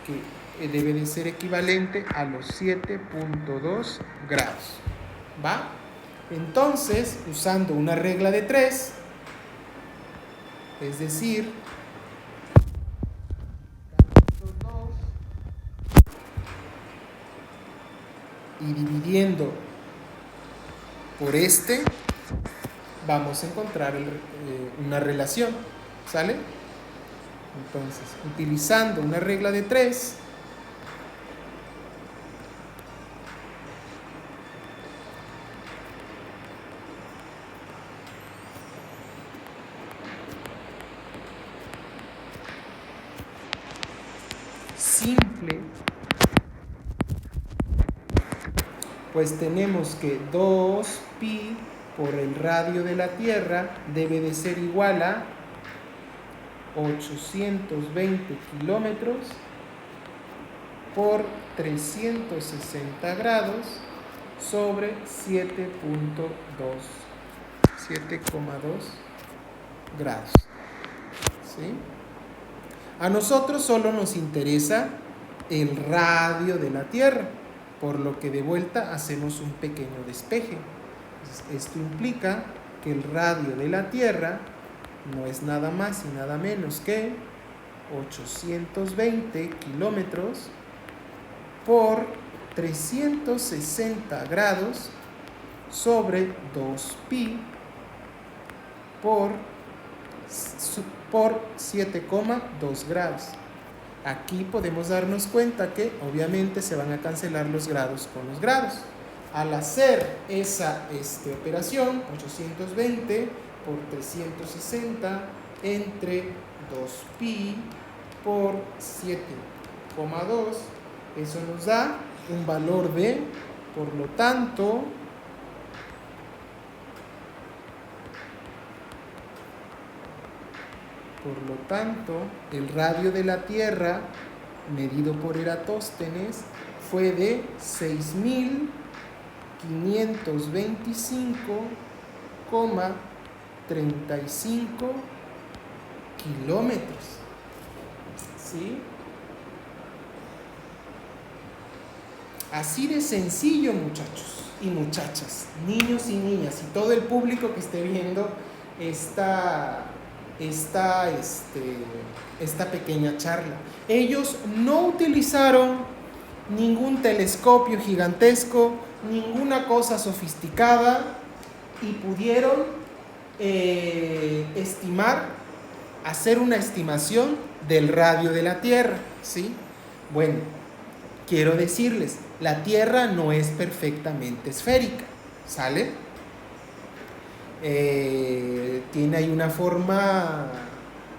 que debe de ser equivalente a los 7.2 grados. ¿Va? Entonces, usando una regla de 3, es decir, y dividiendo por este, vamos a encontrar una relación. ¿Sale? Entonces, utilizando una regla de 3, simple, pues tenemos que 2pi por el radio de la Tierra debe de ser igual a 820 kilómetros por 360 grados sobre 7.2 grados. ¿Sí? A nosotros solo nos interesa el radio de la Tierra, por lo que de vuelta hacemos un pequeño despeje. Esto implica que el radio de la Tierra no es nada más y nada menos que 820 kilómetros por 360 grados sobre 2pi por 7,2 grados. Aquí podemos darnos cuenta que obviamente se van a cancelar los grados con los grados. Al hacer esa operación, 820 por 360 entre 2pi por 7,2, eso nos da un valor de, por lo tanto, el radio de la Tierra, medido por Eratóstenes, fue de 6.525,35 kilómetros. ¿Sí? Así de sencillo, muchachos y muchachas, niños y niñas, y todo el público que esté viendo esta pequeña charla. Ellos no utilizaron ningún telescopio gigantesco, ninguna cosa sofisticada, y pudieron hacer una estimación del radio de la Tierra, ¿sí? Bueno, quiero decirles, la Tierra no es perfectamente esférica, ¿sale? Tiene ahí una forma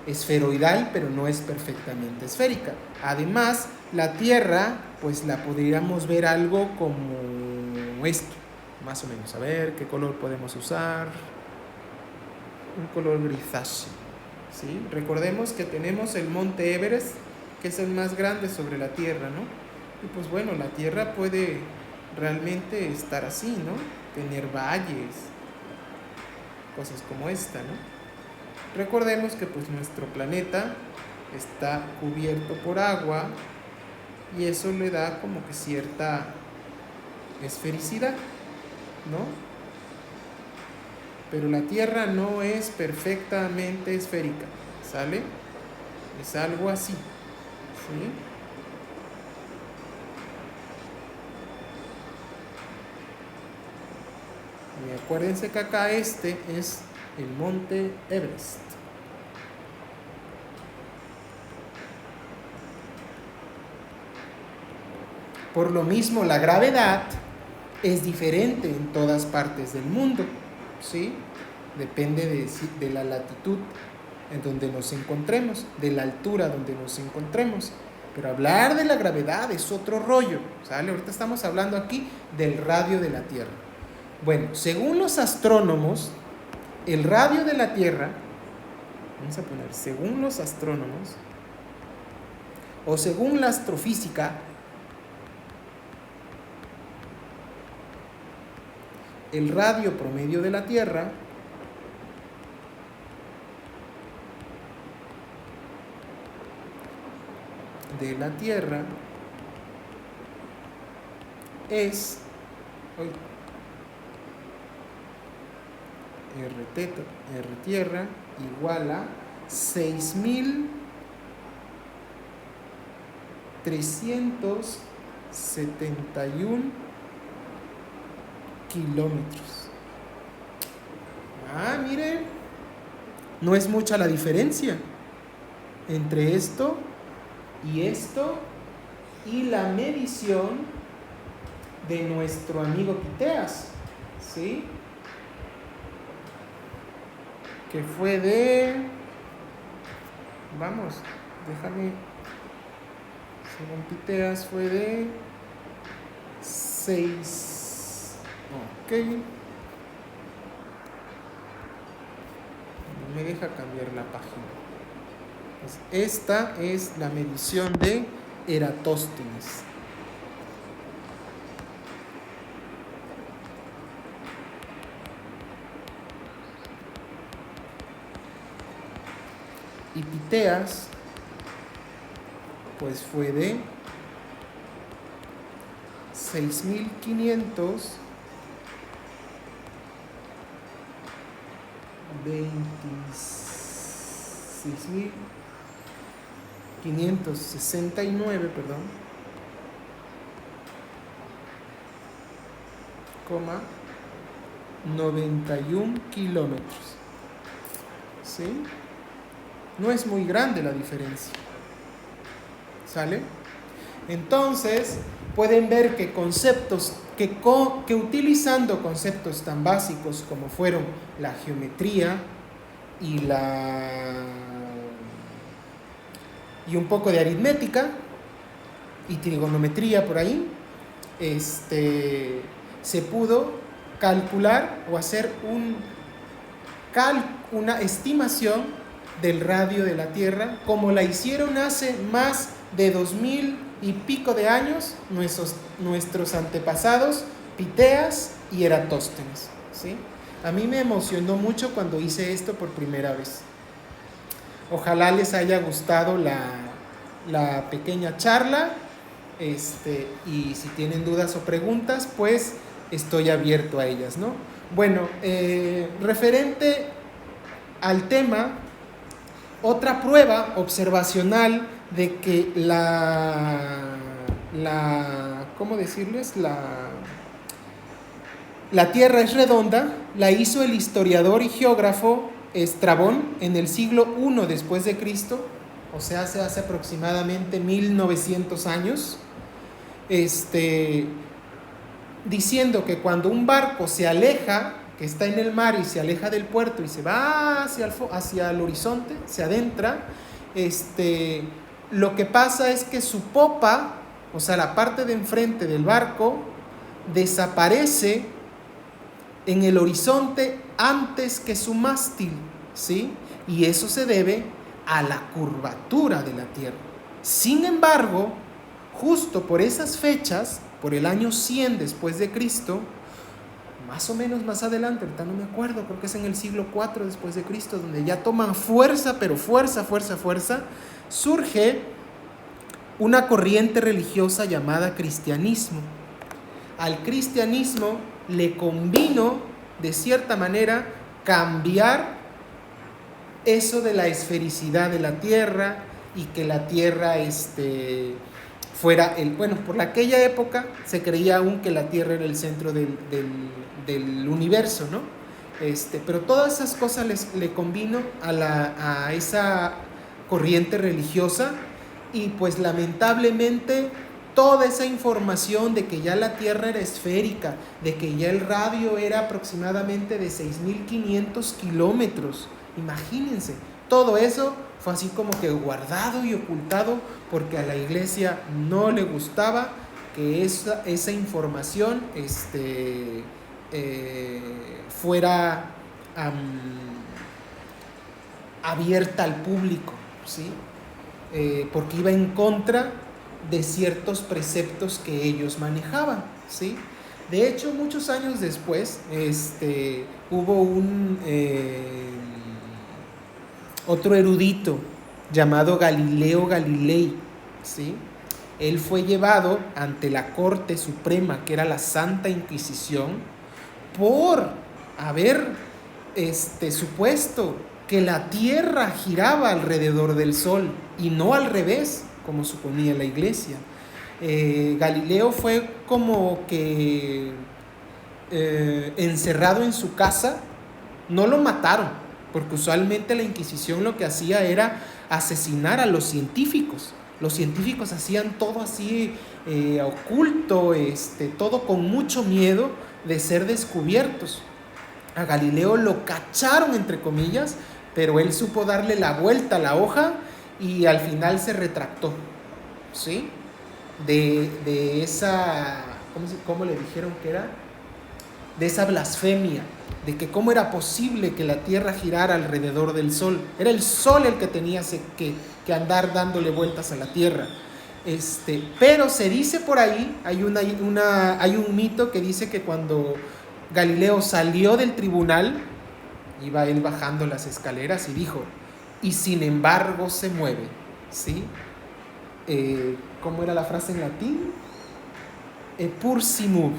esferoidal, pero no es perfectamente esférica. Además, la Tierra, pues la podríamos ver algo como esto, más o menos. A ver, ¿qué color podemos usar? Un color grisáceo, ¿sí? Recordemos que tenemos el monte Everest, que es el más grande sobre la Tierra, ¿no? Y pues bueno, la Tierra puede realmente estar así, ¿no? Tener valles, cosas como esta, ¿no? Recordemos que pues nuestro planeta está cubierto por agua y eso le da como que cierta esfericidad, ¿no? Pero la Tierra no es perfectamente esférica, ¿sale? Es algo así, ¿sí? Y acuérdense que acá este es el monte Everest. Por lo mismo, la gravedad es diferente en todas partes del mundo, ¿sí? Depende de la latitud en donde nos encontremos, de la altura donde nos encontremos. Pero hablar de la gravedad es otro rollo, ¿sale? Ahorita estamos hablando aquí del radio de la Tierra. Bueno, según los astrónomos, el radio de la Tierra, vamos a poner, según los astrónomos, o según la astrofísica, el radio promedio de la Tierra de la Tierra es R Tierra igual a 6.371 kilómetros. Miren, no es mucha la diferencia entre esto y la medición de nuestro amigo Piteas, ¿sí? Que fue de... según Piteas fue de 6... Ok. No me deja cambiar la página. Pues esta es la medición de Eratóstenes. Y Piteas, pues fue de 6.569, perdón, 91 kilómetros. ¿Sí? No es muy grande la diferencia. ¿Sale? Entonces, pueden ver que conceptos, que utilizando conceptos tan básicos como fueron la geometría y un poco de aritmética y trigonometría por ahí, se pudo calcular o hacer una estimación del radio de la Tierra, como la hicieron hace más de 2000 y pico de años nuestros antepasados Piteas y Eratóstenes, ¿sí? A mí me emocionó mucho cuando hice esto por primera vez. Ojalá les haya gustado la pequeña charla, y si tienen dudas o preguntas, pues estoy abierto a ellas, ¿no? Bueno, referente al tema, otra prueba observacional de que ¿cómo decirles? La Tierra es redonda, la hizo el historiador y geógrafo Estrabón en el siglo I después de Cristo, o sea, hace aproximadamente 1900 años, diciendo que cuando un barco se aleja, que está en el mar y se aleja del puerto y se va hacia el horizonte, se adentra, lo que pasa es que su popa, o sea, la parte de enfrente del barco, desaparece en el horizonte antes que su mástil, ¿sí? Y eso se debe a la curvatura de la Tierra. Sin embargo, justo por esas fechas, por el año 100 después de Cristo, más o menos más adelante, ahorita no me acuerdo, creo que es en el siglo IV después de Cristo, donde ya toman fuerza, pero fuerza, surge una corriente religiosa llamada cristianismo. Al cristianismo le convino, de cierta manera, cambiar eso de la esfericidad de la Tierra y que la Tierra fuera por aquella época se creía aún que la Tierra era el centro del universo, ¿no? Pero todas esas cosas le convino a esa corriente religiosa, y pues lamentablemente toda esa información de que ya la Tierra era esférica, de que ya el radio era aproximadamente de 6.500 kilómetros, imagínense, todo eso fue así como que guardado y ocultado porque a la iglesia no le gustaba que esa información fuera abierta al público, ¿sí? Porque iba en contra de ciertos preceptos que ellos manejaban, ¿sí? De hecho, muchos años después, hubo otro erudito llamado Galileo Galilei, ¿sí? Él fue llevado ante la Corte Suprema, que era la Santa Inquisición, por haber supuesto que la Tierra giraba alrededor del Sol y no al revés, como suponía la Iglesia. Galileo fue como que encerrado en su casa. No lo mataron, porque usualmente la Inquisición lo que hacía era asesinar a los científicos. Los científicos hacían todo así oculto, todo con mucho miedo de ser descubiertos. A Galileo lo cacharon, entre comillas, pero él supo darle la vuelta a la hoja y al final se retractó, ¿sí? De esa, ¿cómo le dijeron que era? De esa blasfemia, de que cómo era posible que la Tierra girara alrededor del Sol. Era el Sol el que tenía que andar dándole vueltas a la Tierra. Pero se dice por ahí, hay un mito que dice que cuando Galileo salió del tribunal, iba él bajando las escaleras y dijo, y sin embargo se mueve, ¿sí? ¿Cómo era la frase en latín? Pur si move,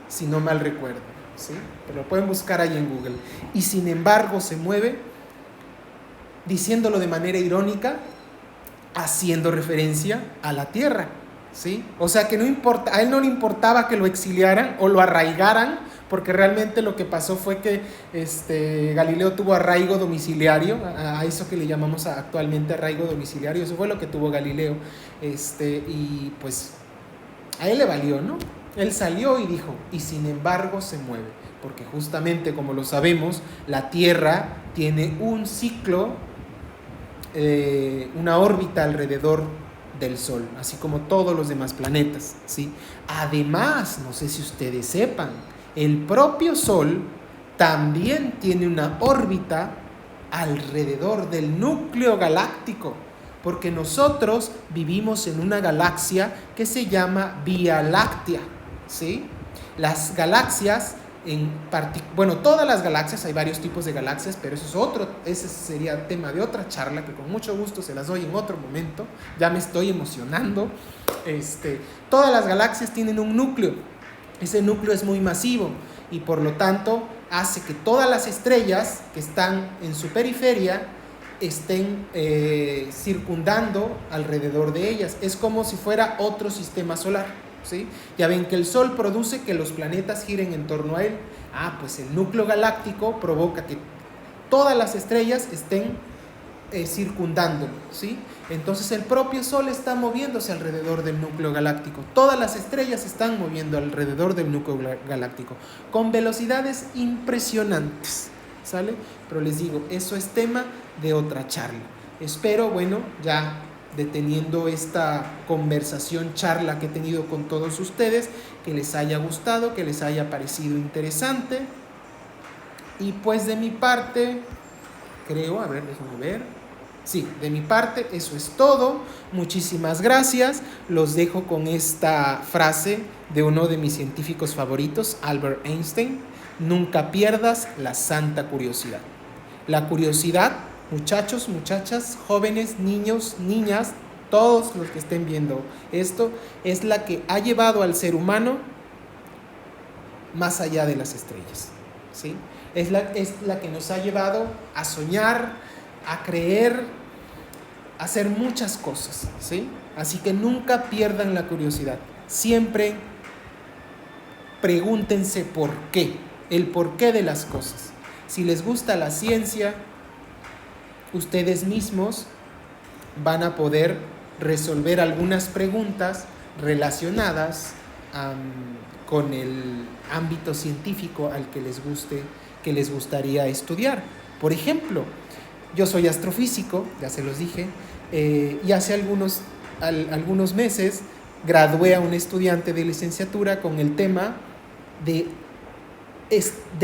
si no mal recuerdo, ¿sí? Pero lo pueden buscar ahí en Google. Y sin embargo se mueve, diciéndolo de manera irónica, haciendo referencia a la Tierra, ¿sí? O sea que a él no le importaba que lo exiliaran o lo arraigaran, porque realmente lo que pasó fue que Galileo tuvo arraigo domiciliario, a eso que le llamamos actualmente arraigo domiciliario. Eso fue lo que tuvo Galileo, y pues a él le valió, ¿no? Él salió y dijo, y sin embargo se mueve, porque justamente como lo sabemos, la Tierra tiene un ciclo, una órbita alrededor del Sol, así como todos los demás planetas, ¿sí? Además, no sé si ustedes sepan, el propio Sol también tiene una órbita alrededor del núcleo galáctico, porque nosotros vivimos en una galaxia que se llama Vía Láctea, ¿sí? Las galaxias, todas las galaxias, hay varios tipos de galaxias, pero ese sería tema de otra charla que con mucho gusto se las doy en otro momento. Ya me estoy emocionando. Todas las galaxias tienen un núcleo. Ese núcleo es muy masivo y por lo tanto hace que todas las estrellas que están en su periferia estén circundando alrededor de ellas. Es como si fuera otro sistema solar, ¿sí? Ya ven que el Sol produce que los planetas giren en torno a él. Pues el núcleo galáctico provoca que todas las estrellas estén circundándolo, ¿sí? Entonces el propio Sol está moviéndose alrededor del núcleo galáctico. Todas las estrellas se están moviendo alrededor del núcleo galáctico con velocidades impresionantes, ¿sale? Pero les digo, eso es tema de otra charla. Espero, ya deteniendo esta charla que he tenido con todos ustedes, que les haya gustado, que les haya parecido interesante. Y pues de mi parte, déjenme ver. Sí, de mi parte eso es todo. Muchísimas gracias. Los dejo con esta frase de uno de mis científicos favoritos, Albert Einstein: nunca pierdas la santa curiosidad. La curiosidad, muchachos, muchachas, jóvenes, niños, niñas, todos los que estén viendo esto, es la que ha llevado al ser humano más allá de las estrellas, ¿sí? Es la que nos ha llevado a soñar, a creer, a hacer muchas cosas, ¿sí? Así que nunca pierdan la curiosidad. Siempre pregúntense por qué, el porqué de las cosas. Si les gusta la ciencia, ustedes mismos van a poder resolver algunas preguntas relacionadas con el ámbito científico al que les gustaría estudiar. Por ejemplo, yo soy astrofísico, ya se los dije, y hace algunos meses gradué a un estudiante de licenciatura con el tema de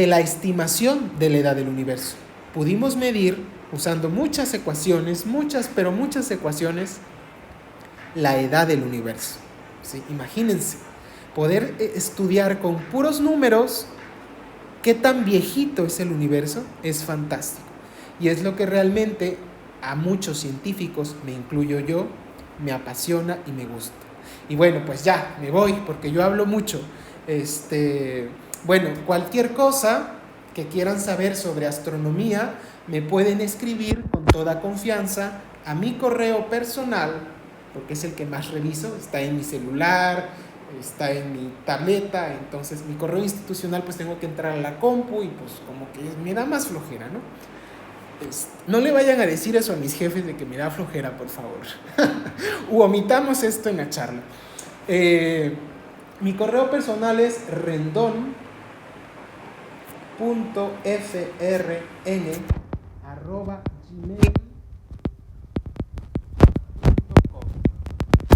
la estimación de la edad del universo. Pudimos medir, usando muchas ecuaciones, muchas ecuaciones, la edad del universo, ¿sí? Imagínense, poder estudiar con puros números qué tan viejito es el universo, es fantástico. Y es lo que realmente a muchos científicos, me incluyo yo, me apasiona y me gusta. Y bueno, pues ya, me voy porque yo hablo mucho. Bueno, cualquier cosa que quieran saber sobre astronomía, me pueden escribir con toda confianza a mi correo personal, porque es el que más reviso, está en mi celular, está en mi tableta. Entonces mi correo institucional pues tengo que entrar a la compu y pues como que me da más flojera, ¿no? No le vayan a decir eso a mis jefes de que me da flojera, por favor. U omitamos esto en la charla. Mi correo personal es rendon.frn@gmail.com.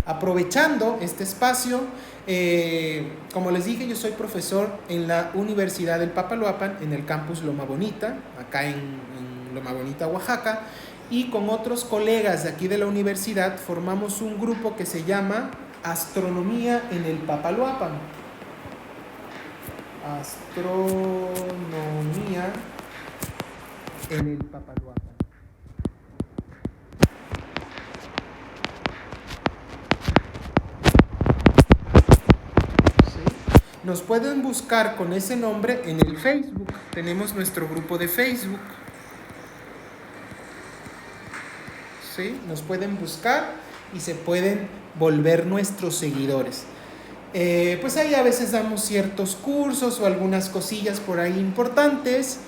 Aprovechando este espacio, como les dije, yo soy profesor en la Universidad del Papaloapan, en el campus Loma Bonita, acá en Loma Bonita, Oaxaca, y con otros colegas de aquí de la universidad formamos un grupo que se llama Astronomía en el Papaloapan. Astronomía en el Papaloapan. ¿Sí? Nos pueden buscar con ese nombre en el Facebook. Tenemos nuestro grupo de Facebook. ¿Sí? Nos pueden buscar y se pueden volver nuestros seguidores. Pues ahí a veces damos ciertos cursos o algunas cosillas por ahí importantes.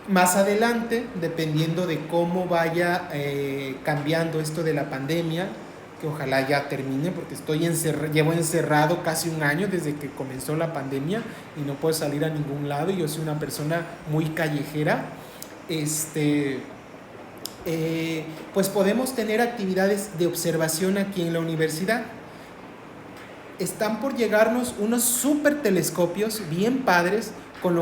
Más adelante, dependiendo de cómo vaya cambiando esto de la pandemia, que ojalá ya termine, porque llevo encerrado casi un año desde que comenzó la pandemia y no puedo salir a ningún lado, y yo soy una persona muy callejera. Pues podemos tener actividades de observación aquí en la universidad. Están por llegarnos unos super telescopios bien padres con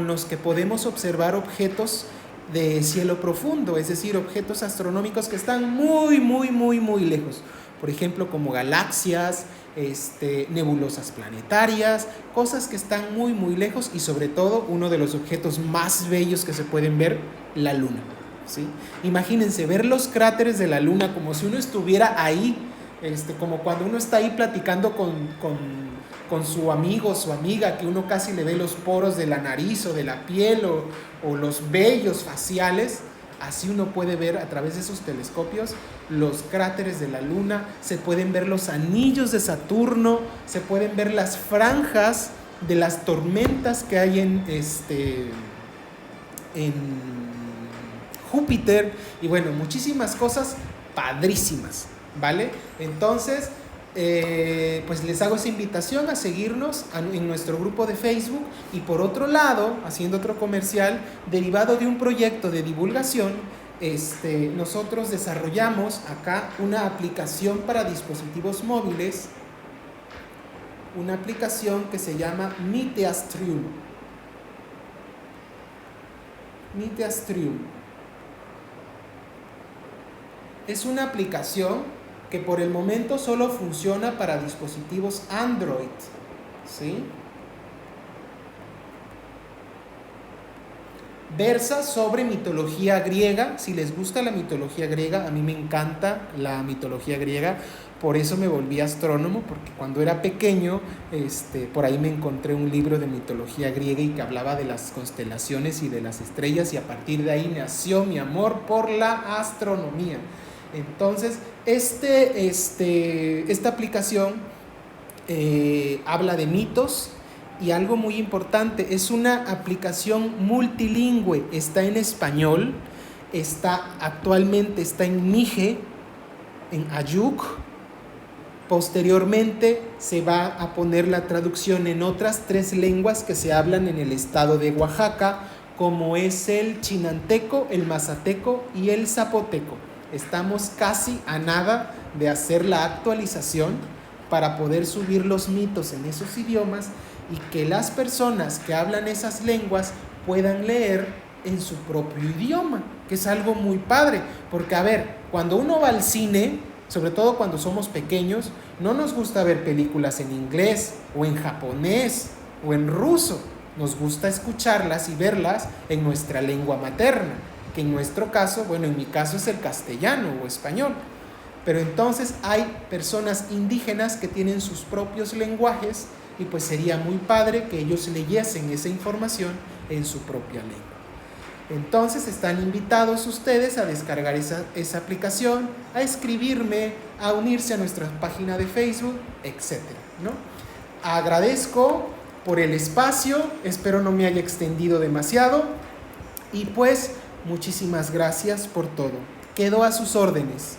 los que podemos observar objetos de cielo profundo, es decir, objetos astronómicos que están muy, muy, muy, muy lejos. Por ejemplo, como galaxias, nebulosas planetarias, cosas que están muy, muy lejos, y sobre todo uno de los objetos más bellos que se pueden ver, la Luna. ¿Sí? Imagínense ver los cráteres de la Luna como si uno estuviera ahí, como cuando uno está ahí platicando con su amigo o su amiga, que uno casi le ve los poros de la nariz o de la piel o los vellos faciales. Así uno puede ver a través de esos telescopios los cráteres de la Luna, se pueden ver los anillos de Saturno, se pueden ver las franjas de las tormentas que hay en Júpiter, y bueno, muchísimas cosas padrísimas, ¿vale? Entonces, pues les hago esa invitación a seguirnos en nuestro grupo de Facebook. Y por otro lado, haciendo otro comercial, derivado de un proyecto de divulgación, nosotros desarrollamos acá una aplicación para dispositivos móviles, una aplicación que se llama Miteastrium. Es una aplicación que por el momento solo funciona para dispositivos Android, ¿sí? Versa sobre mitología griega. Si les gusta la mitología griega, a mí me encanta la mitología griega, por eso me volví astrónomo, porque cuando era pequeño, por ahí me encontré un libro de mitología griega y que hablaba de las constelaciones y de las estrellas, y a partir de ahí nació mi amor por la astronomía. Entonces, esta aplicación habla de mitos, y algo muy importante, es una aplicación multilingüe. Está en español, actualmente está en Mije, en Ayuk. Posteriormente se va a poner la traducción en otras 3 lenguas que se hablan en el estado de Oaxaca, como es el chinanteco, el mazateco y el zapoteco. Estamos casi a nada de hacer la actualización para poder subir los mitos en esos idiomas, y que las personas que hablan esas lenguas puedan leer en su propio idioma, que es algo muy padre. Porque, a ver, cuando uno va al cine, sobre todo cuando somos pequeños, no nos gusta ver películas en inglés o en japonés o en ruso. Nos gusta escucharlas y verlas en nuestra lengua materna, que en nuestro caso, bueno, en mi caso es el castellano o español. Pero entonces hay personas indígenas que tienen sus propios lenguajes y pues sería muy padre que ellos leyesen esa información en su propia lengua. Entonces están invitados ustedes a descargar esa aplicación, a escribirme, a unirse a nuestra página de Facebook, etc., ¿no? Agradezco por el espacio, espero no me haya extendido demasiado y pues muchísimas gracias por todo. Quedo a sus órdenes.